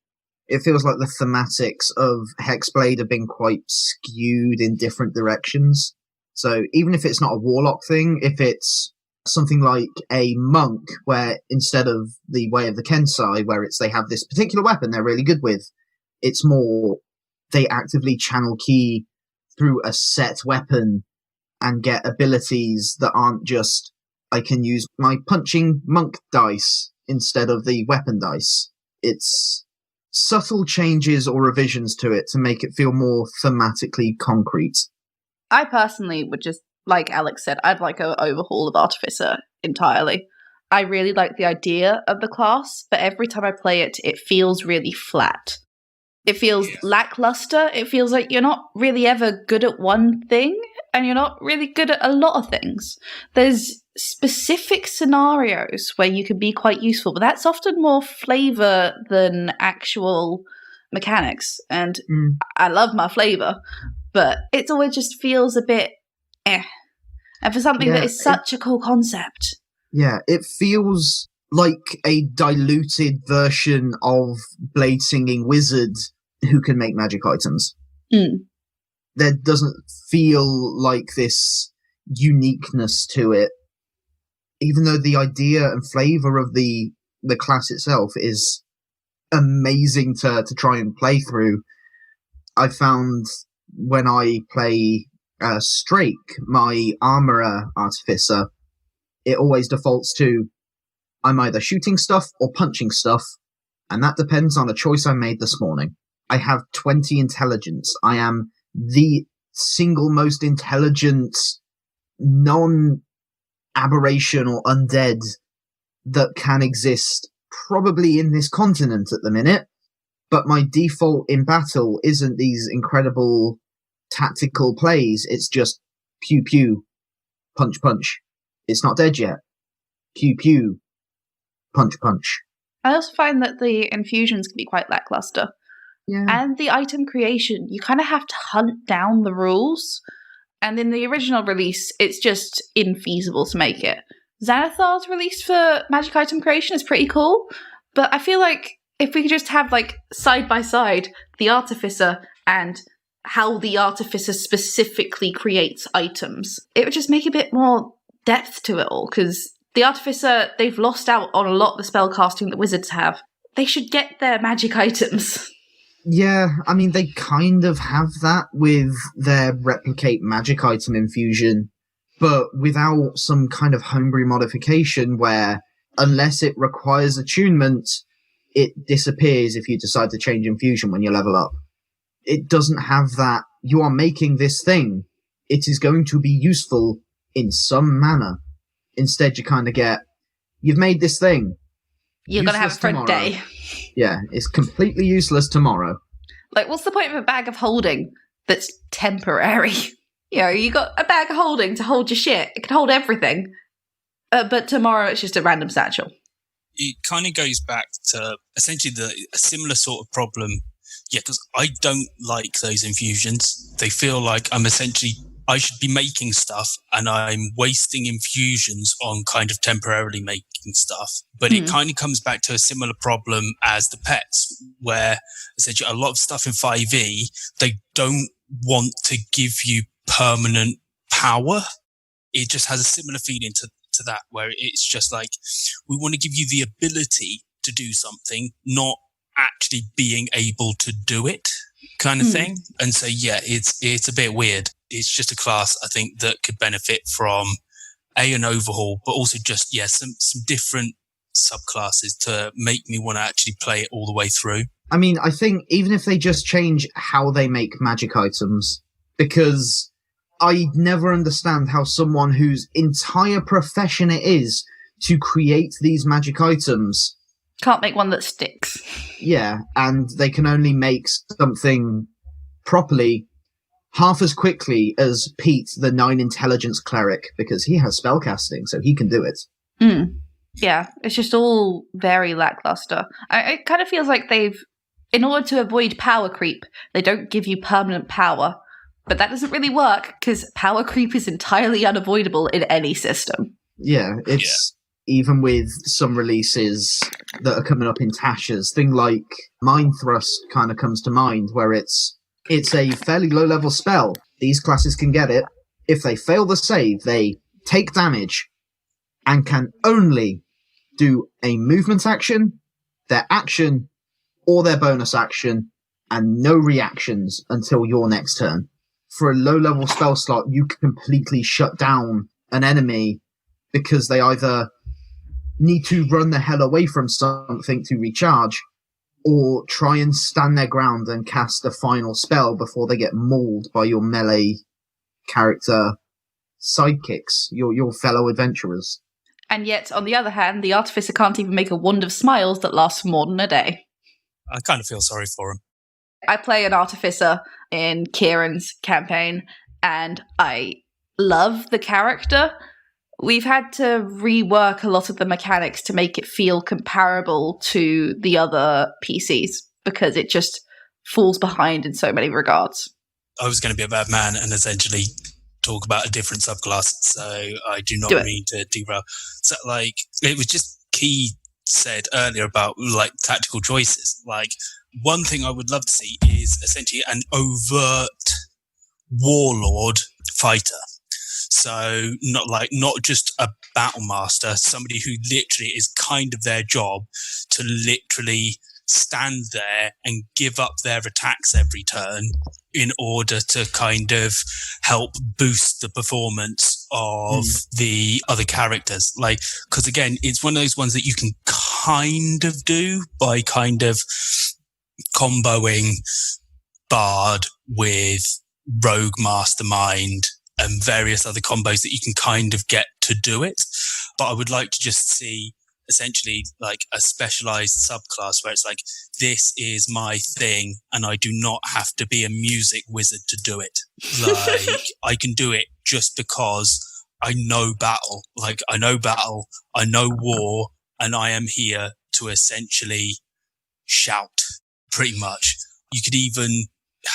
the thematics of Hexblade have been quite skewed in different directions. So even if it's not a warlock thing, if it's something like a monk, where instead of the Way of the Kensai, where they have this particular weapon they're really good with, it's more they actively channel key through a set weapon and get abilities that aren't just, I can use my punching monk dice instead of the weapon dice. It's subtle changes or revisions to it to make it feel more thematically concrete.
I personally would just, like Alex said, I'd like an overhaul of Artificer entirely. I really like the idea of the class, but every time I play it, it feels really flat. It feels lackluster. It feels like you're not really ever good at one thing, and you're not really good at a lot of things. There's specific scenarios where you can be quite useful, but that's often more flavor than actual mechanics. And I love my flavor, but it always just feels a bit and for something that is such a cool concept.
Yeah, it feels like a diluted version of Blade Singing Wizard who can make magic items. There doesn't feel like this uniqueness to it, even though the idea and flavor of the class itself is amazing to try and play through. I found when I play Strake, my armorer artificer, it always defaults to I'm either shooting stuff or punching stuff, and that depends on a choice I made this morning. I have 20 intelligence. I am the single most intelligent non-aberration or undead that can exist probably in this continent at the minute, but my default in battle isn't these incredible tactical plays. It's just pew pew, punch punch. It's not dead yet. pew pew, punch punch.
I also find that the infusions can be quite lackluster.
Yeah.
And the item creation, you kind of have to hunt down the rules. And in the original release, it's just infeasible to make it. Xanathar's release for magic item creation is pretty cool, but I feel like if we could just have, like, side by side, the Artificer and how the Artificer specifically creates items, it would just make a bit more depth to it all, because the Artificer, they've lost out on a lot of the spellcasting that wizards have. They should get their magic items.
Yeah, I mean, they kind of have that with their replicate magic item infusion, but without some kind of homebrew modification where, unless it requires attunement, it disappears if you decide to change infusion when you level up. It doesn't have that, you are making this thing, it is going to be useful in some manner. Instead, you kind of get, you've made this thing.
You're going to have it for a day.
Yeah, it's completely useless tomorrow.
Like, what's the point of a bag of holding that's temporary? You know, you got a bag of holding to hold your shit. It can hold everything. But tomorrow it's just a random satchel.
It kind of goes back to essentially a similar sort of problem. Yeah, because I don't like those infusions. They feel like I should be making stuff and I'm wasting infusions on kind of temporarily making stuff. But it kind of comes back to a similar problem as the pets, where essentially a lot of stuff in 5e, they don't want to give you permanent power. It just has a similar feeling to that, where it's just like, we want to give you the ability to do something, not actually being able to do it kind of thing. And so, yeah, it's a bit weird. It's just a class, I think, that could benefit from an overhaul, but also just, some different subclasses to make me want to actually play it all the way through.
I mean, I think even if they just change how they make magic items, because I never understand how someone whose entire profession it is to create these magic items
can't make one that sticks.
Yeah, and they can only make something properly half as quickly as Pete, the 9 intelligence cleric, because he has spellcasting, so he can do it.
Yeah, it's just all very lackluster. It kind of feels like in order to avoid power creep, they don't give you permanent power. But that doesn't really work, because power creep is entirely unavoidable in any system. Yeah,
it's... Even with some releases that are coming up in Tasha's, thing like Mind Thrust kind of comes to mind, where it's a fairly low-level spell. These classes can get it. If they fail the save, they take damage and can only do a movement action, their action, or their bonus action, and no reactions until your next turn. For a low-level spell slot, you can completely shut down an enemy because they either need to run the hell away from something to recharge, or try and stand their ground and cast a final spell before they get mauled by your melee character sidekicks, your fellow adventurers.
And yet, on the other hand, the Artificer can't even make a wand of smiles that lasts more than a day.
I kind of feel sorry for him.
I play an Artificer in Kieran's campaign, and I love the character. We've had to rework a lot of the mechanics to make it feel comparable to the other PCs, because it just falls behind in so many regards.
I was going to be a bad man and essentially talk about a different subclass, so I do not mean to derail. So, like, it was just Key said earlier about, like, tactical choices. Like, one thing I would love to see is essentially an overt warlord fighter. So not just a battle master, somebody who literally is kind of their job to literally stand there and give up their attacks every turn in order to kind of help boost the performance of the other characters. Like, because again, it's one of those ones that you can kind of do by kind of comboing Bard with Rogue Mastermind and various other combos that you can kind of get to do it. But I would like to just see essentially like a specialized subclass where it's like, this is my thing and I do not have to be a music wizard to do it. Like, I can do it just because I know battle. Like, I know battle, I know war, and I am here to essentially shout, pretty much. You could even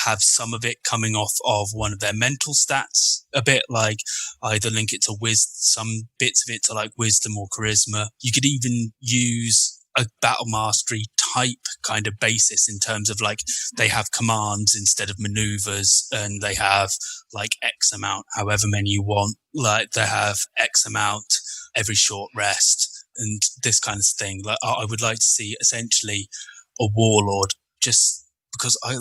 have some of it coming off of one of their mental stats, a bit like either link it to some bits of it to like wisdom or charisma. You could even use a battle mastery type kind of basis in terms of like they have commands instead of maneuvers, and they have like X amount, however many you want, like they have X amount every short rest and this kind of thing. Like I would like to see essentially a warlord, just because I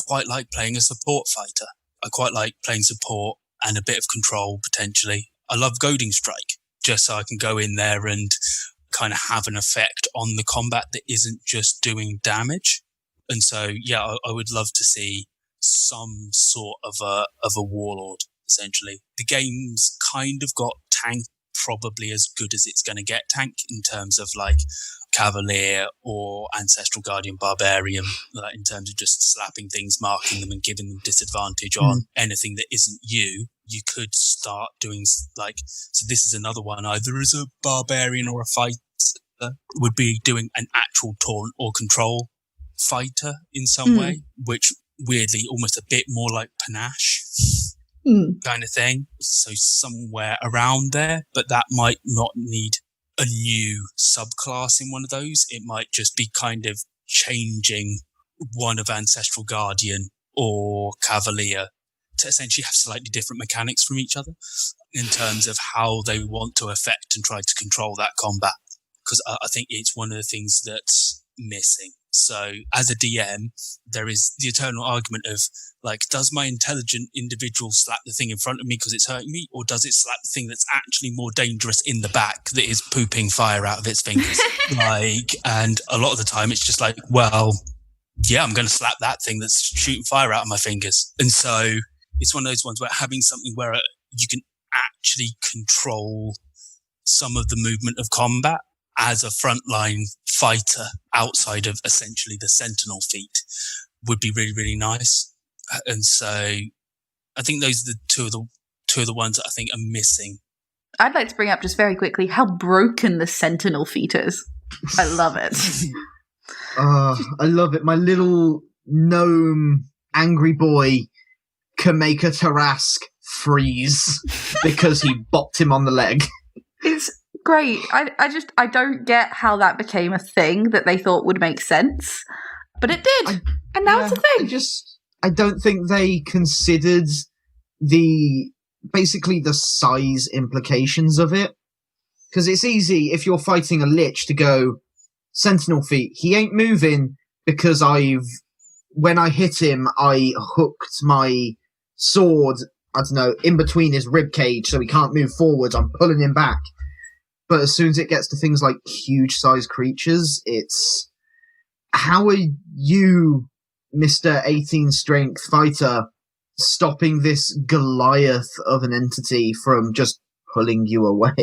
quite like playing a support fighter. I quite like playing support and a bit of control potentially. I love goading strike, just so I can go in there and kind of have an effect on the combat that isn't just doing damage. And so, yeah, I would love to see some sort of a warlord, essentially. The game's kind of got tank probably as good as it's going to get tank in terms of like Cavalier or Ancestral Guardian Barbarian, like in terms of just slapping things, marking them and giving them disadvantage on anything that isn't you. You could start doing like, so this is another one, either as a barbarian or a fighter, would be doing an actual taunt or control fighter in some way, which weirdly almost a bit more like panache kind of thing. So somewhere around there, but that might not need a new subclass in one of those. It might just be kind of changing one of Ancestral Guardian or Cavalier to essentially have slightly different mechanics from each other in terms of how they want to affect and try to control that combat. Because I think it's one of the things that's missing. So as a DM, there is the eternal argument of like, does my intelligent individual slap the thing in front of me because it's hurting me, or does it slap the thing that's actually more dangerous in the back that is pooping fire out of its fingers? And a lot of the time it's just like, well, yeah, I'm going to slap that thing that's shooting fire out of my fingers. And so it's one of those ones where having something where you can actually control some of the movement of combat as a frontline fighter outside of essentially the Sentinel feat would be really, really nice. And so I think those are the two of the ones that I think are missing.
I'd like to bring up just very quickly how broken the Sentinel feat is. I love it.
I love it. My little gnome angry boy can make a Tarask freeze because he bopped him on the leg.
It's great. I don't get how that became a thing that they thought would make sense, but it did, and now it's a thing.
I don't think they considered the size implications of it, because it's easy if you're fighting a lich to go Sentinel feat. He ain't moving because when I hit him, I hooked my sword, I don't know, in between his rib cage, so he can't move forwards. I'm pulling him back. But as soon as it gets to things like huge-sized creatures, it's... How are you, Mr. 18-strength fighter, stopping this Goliath of an entity from just pulling you away?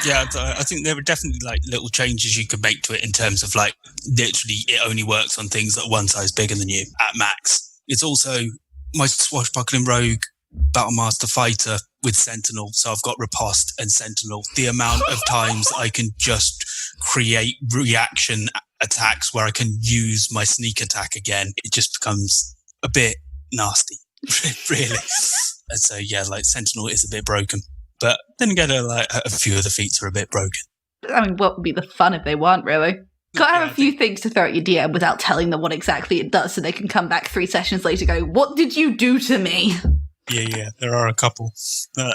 Yeah, I think there are definitely like little changes you could make to it in terms of like, literally it only works on things that are one size bigger than you at max. It's also my swashbuckling rogue Battlemaster fighter with Sentinel, so I've got Riposte and Sentinel. The amount of times I can just create reaction attacks where I can use my sneak attack again, it just becomes a bit nasty, really. And so, yeah, like Sentinel is a bit broken. But then again, like a few of the feats are a bit broken.
I mean, what would be the fun if they weren't, really? Got to have a few things to throw at your DM without telling them what exactly it does, so they can come back 3 sessions later and go, what did you do to me?
Yeah, there are a couple. There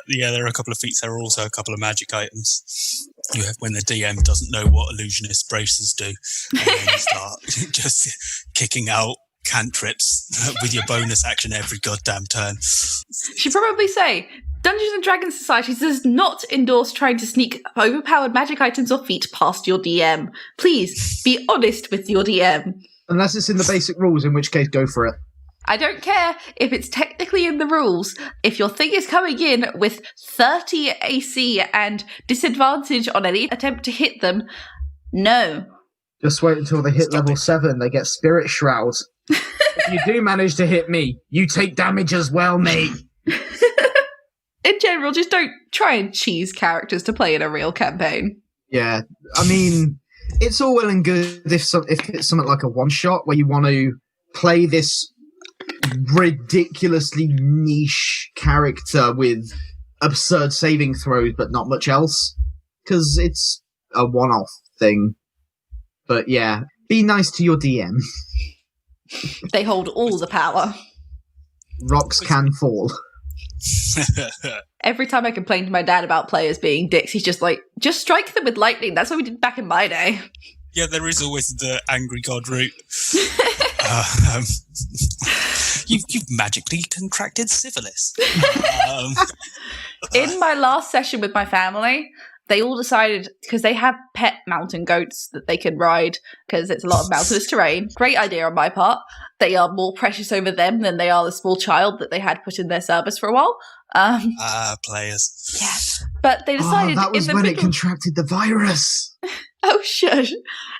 are a couple of feats. There are also a couple of magic items. You have when the DM doesn't know what illusionist braces do, and then you start just kicking out cantrips with your bonus action every goddamn turn.
She'd probably say, Dungeons and Dragons Society does not endorse trying to sneak overpowered magic items or feats past your DM. Please, be honest with your DM.
Unless it's in the basic rules, in which case go for it.
I don't care if it's technically in the rules. If your thing is coming in with 30 AC and disadvantage on any attempt to hit them, no.
Just wait until they hit level 7. They get Spirit Shrouds. If you do manage to hit me, you take damage as well, mate.
in general, just don't try and cheese characters to play in a real campaign.
Yeah, I mean, it's all well and good if it's something like a one-shot where you want to play this ridiculously niche character with absurd saving throws but not much else, because it's a one-off thing. But yeah, be nice to your DM.
They hold all the power.
Rocks can fall.
Every time I complain to my dad about players being dicks, he's just like, just strike them with lightning. That's what we did back in my day.
Yeah, there is always the angry god route. You've magically contracted syphilis.
In my last session with my family, they all decided, because they have pet mountain goats that they can ride, because it's a lot of mountainous terrain. Great idea on my part. They are more precious over them than they are the small child that they had put in their service for a while.
Players.
Yeah. But they decided
that was
in the
when
middle...
it contracted the virus.
Oh, shush.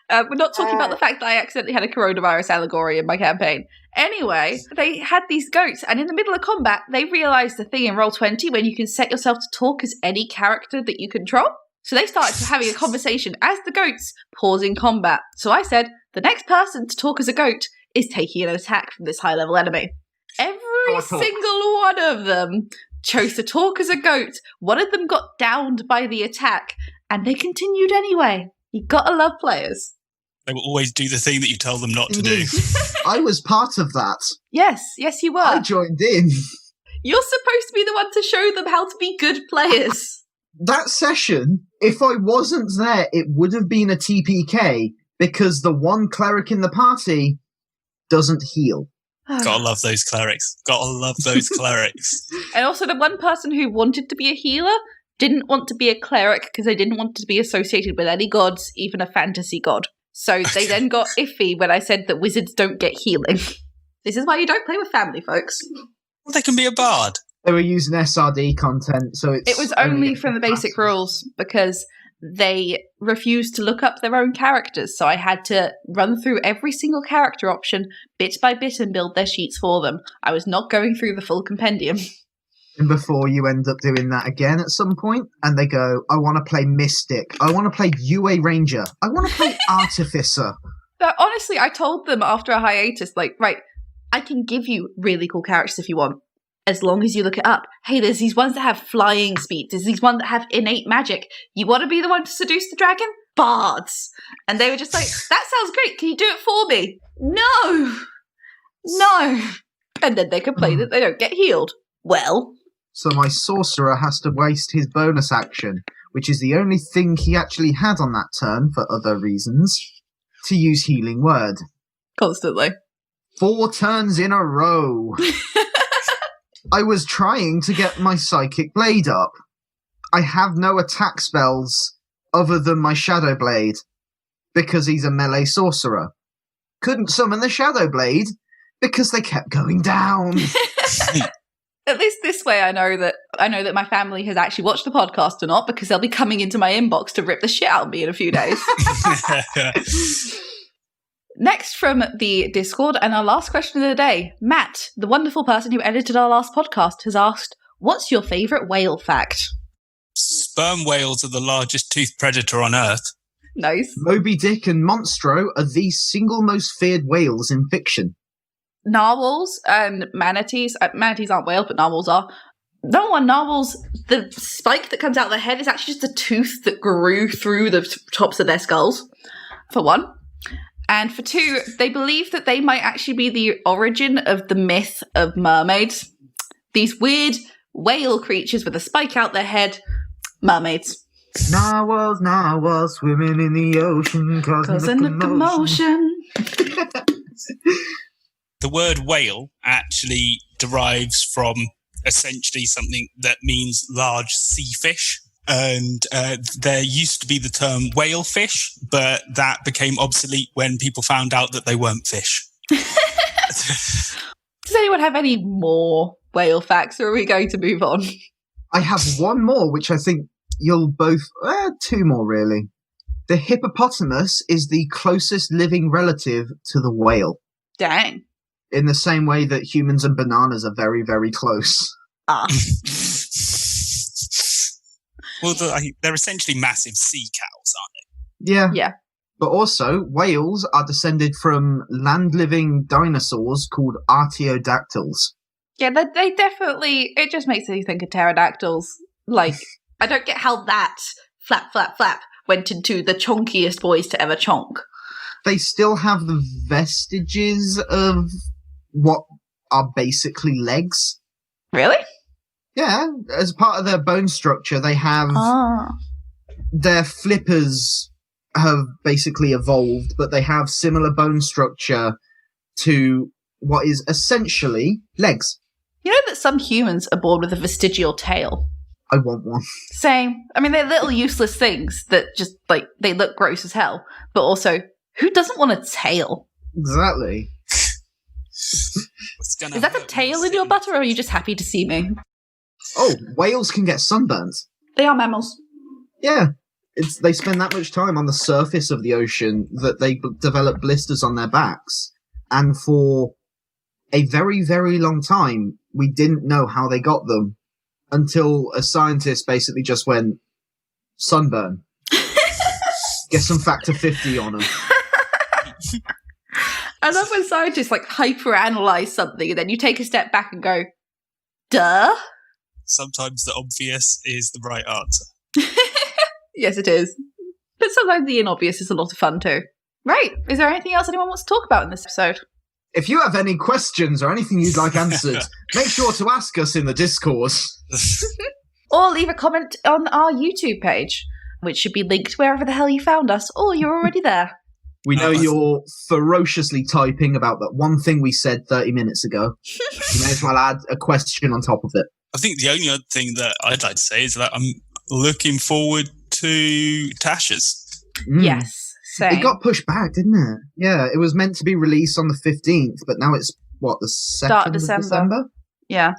We're not talking about the fact that I accidentally had a coronavirus allegory in my campaign. Anyway, they had these goats, and in the middle of combat, they realised the thing in Roll20 when you can set yourself to talk as any character that you control. So they started having a conversation as the goats, pausing combat. So I said, the next person to talk as a goat is taking an attack from this high-level enemy. Every single one of them chose to talk as a goat. One of them got downed by the attack, and they continued anyway. You gotta love players.
They will always do the thing that you tell them not to do.
I was part of that.
Yes, you were.
I joined in.
You're supposed to be the one to show them how to be good players.
That session, if I wasn't there, it would have been a TPK, because the one cleric in the party doesn't heal.
Gotta love those clerics. Gotta love those clerics.
And also the one person who wanted to be a healer didn't want to be a cleric because they didn't want to be associated with any gods, even a fantasy god. So they then got iffy when I said that wizards don't get healing. This is why you don't play with family, folks.
Well, they can be a bard.
They were using SRD content, so
it was only from the basic rules, because they refused to look up their own characters. So I had to run through every single character option bit by bit and build their sheets for them. I was not going through the full compendium.
And before you end up doing that again at some point, and they go, I want to play Mystic, I want to play UA Ranger, I want to play Artificer.
But honestly, I told them after a hiatus, like, right, I can give you really cool characters if you want, as long as you look it up. Hey, there's these ones that have flying speed, there's these ones that have innate magic. You want to be the one to seduce the dragon? Bards. And they were just like, that sounds great, can you do it for me? No. And then they complain that they don't get healed. Well...
So my sorcerer has to waste his bonus action, which is the only thing he actually had on that turn for other reasons, to use Healing Word.
Constantly.
4 turns in a row. I was trying to get my Psychic Blade up. I have no attack spells other than my Shadow Blade, because he's a melee sorcerer. Couldn't summon the Shadow Blade, because they kept going down.
At least this way I know that my family has actually watched the podcast or not, because they'll be coming into my inbox to rip the shit out of me in a few days. Next from the Discord, and our last question of the day, Matt, the wonderful person who edited our last podcast, has asked, what's your favourite whale fact?
Sperm whales are the largest toothed predator on Earth.
Nice.
Moby Dick and Monstro are the single most feared whales in fiction.
Narwhals and manatees. Manatees aren't whales, but narwhals are. Narwhals, the spike that comes out of their head is actually just a tooth that grew through the tops of their skulls, for one. And for two, they believe that they might actually be the origin of the myth of mermaids. These weird whale creatures with a spike out their head, mermaids.
Narwhals swimming in the ocean, causing a commotion.
The word whale actually derives from essentially something that means large sea fish. And there used to be the term whale fish, but that became obsolete when people found out that they weren't fish.
Does anyone have any more whale facts, or are we going to move on?
I have one more, which I think you'll both... 2 more, really. The hippopotamus is the closest living relative to the whale.
Dang.
In the same way that humans and bananas are very, very close.
Ah.
Well, they're essentially massive sea cows, aren't they?
Yeah.
Yeah.
But also, whales are descended from land-living dinosaurs called artiodactyls.
Yeah, they definitely... It just makes me think of pterodactyls. Like, I don't get how that flap, flap, flap went into the chonkiest boys to ever chonk.
They still have the vestiges of what are basically legs.
Really?
Yeah, as part of their bone structure, they have... Their flippers have basically evolved, but they have similar bone structure to what is essentially legs.
You know that some humans are born with a vestigial tail?
I want one.
Same. I mean, they're little useless things that just, like, they look gross as hell. But also, who doesn't want a tail?
Exactly.
Is that a tail in your butter, or are you just happy to see me?
Oh, whales can get sunburns.
They are mammals.
Yeah. They spend that much time on the surface of the ocean that they develop blisters on their backs. And for a very, very long time, we didn't know how they got them until a scientist basically just went, sunburn. Get some factor 50 on them.
I love when scientists like hyperanalyze something and then you take a step back and go, duh?
Sometimes the obvious is the right answer.
Yes, it is. But sometimes the inobvious is a lot of fun too. Right. Is there anything else anyone wants to talk about in this episode?
If you have any questions or anything you'd like answered, make sure to ask us in the Discord.
Or leave a comment on our YouTube page, which should be linked wherever the hell you found us, or you're already there.
We know you're ferociously typing about that one thing we said 30 minutes ago. You may as well add a question on top of it.
I think the only other thing that I'd like to say is that I'm looking forward to Tasha's.
Yes, same.
It got pushed back, didn't it? Yeah, it was meant to be released on the 15th, but now it's, what, the 2nd
Start
of
of
December?
December? Yeah.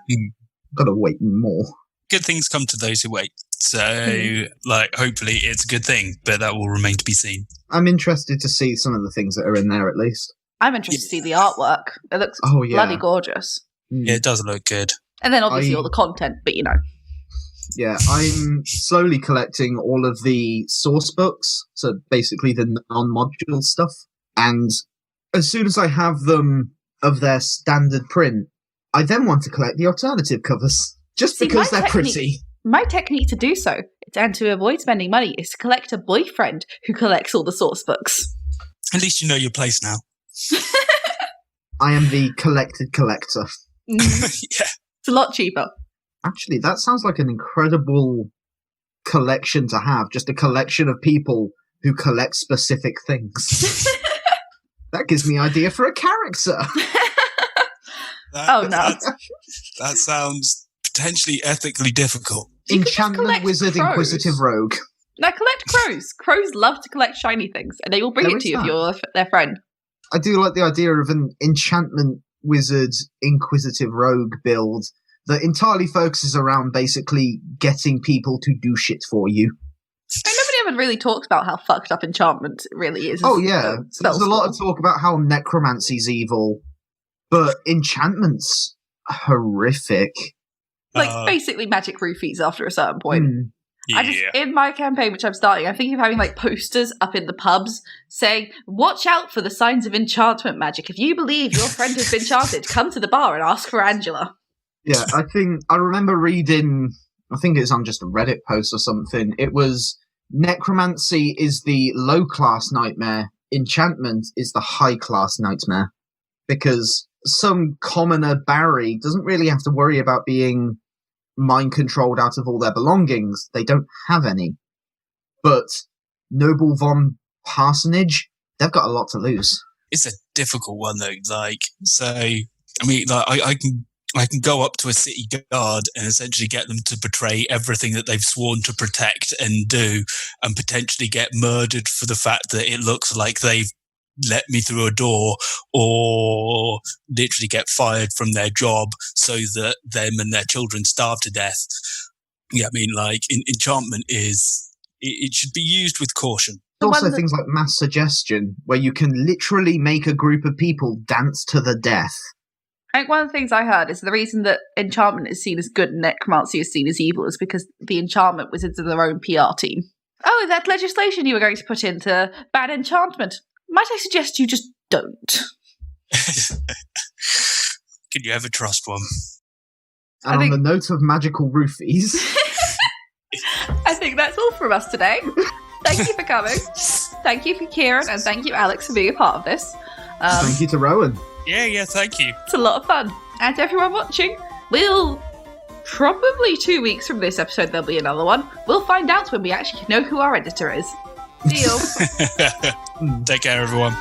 Gotta wait more.
Good things come to those who wait. So, like, hopefully it's a good thing, but that will remain to be seen.
I'm interested to see some of the things that are in there, at least.
I'm interested to see the artwork. It looks bloody gorgeous.
Yeah, it does look good.
And then obviously all the content, but you know.
Yeah, I'm slowly collecting all of the source books, so basically the non-module stuff. And as soon as I have them of their standard print, I then want to collect the alternative covers, just because they're pretty.
My technique to do so, and to avoid spending money, is to collect a boyfriend who collects all the source books.
At least you know your place now.
I am the collected collector.
Yeah.
It's a lot cheaper.
Actually, that sounds like an incredible collection to have. Just a collection of people who collect specific things. That gives me an idea for a character.
That sounds potentially ethically difficult.
Enchantment Wizard
crows.
Inquisitive Rogue.
Now collect crows. Crows love to collect shiny things, and they will bring it to you if you're their friend.
I do like the idea of an Enchantment Wizard Inquisitive Rogue build that entirely focuses around basically getting people to do shit for you.
And nobody ever really talks about how fucked up enchantment really is.
Oh yeah, there's a lot of talk about how necromancy's evil, but enchantment's horrific.
Like basically magic roofies after a certain point.
Yeah.
In my campaign, which I'm starting, I'm thinking of having like posters up in the pubs saying, watch out for the signs of enchantment magic. If you believe your friend has been enchanted, come to the bar and ask for Angela.
Yeah, I remember reading, I think it's on just a Reddit post or something, it was, necromancy is the low-class nightmare, enchantment is the high-class nightmare. Because some commoner Barry doesn't really have to worry about being mind-controlled out of all their belongings. They don't have any. But Noble von Parsonage, they've got a lot to lose.
It's a difficult one, though. Like, so, I mean, like, I can go up to a city guard and essentially get them to betray everything that they've sworn to protect and do, and potentially get murdered for the fact that it looks like they've let me through a door, or literally get fired from their job so that them and their children starve to death. Yeah, I mean, like, enchantment it should be used with caution.
Also things like mass suggestion, where you can literally make a group of people dance to the death.
I think one of the things I heard is the reason that enchantment is seen as good and necromancy is seen as evil is because the enchantment wizards are their own PR team. Oh, that legislation you were going to put into ban enchantment. Might I suggest you just don't?
Can you ever trust one?
And on the note of magical roofies...
I think that's all from us today. Thank you for coming. Thank you for Kieran, and thank you, Alex, for being a part of this.
Thank you to Rowan.
Yeah, thank you.
It's a lot of fun. And to everyone watching, we'll... probably 2 weeks from this episode, there'll be another one. We'll find out when we actually know who our editor is. See you.
Take care, everyone.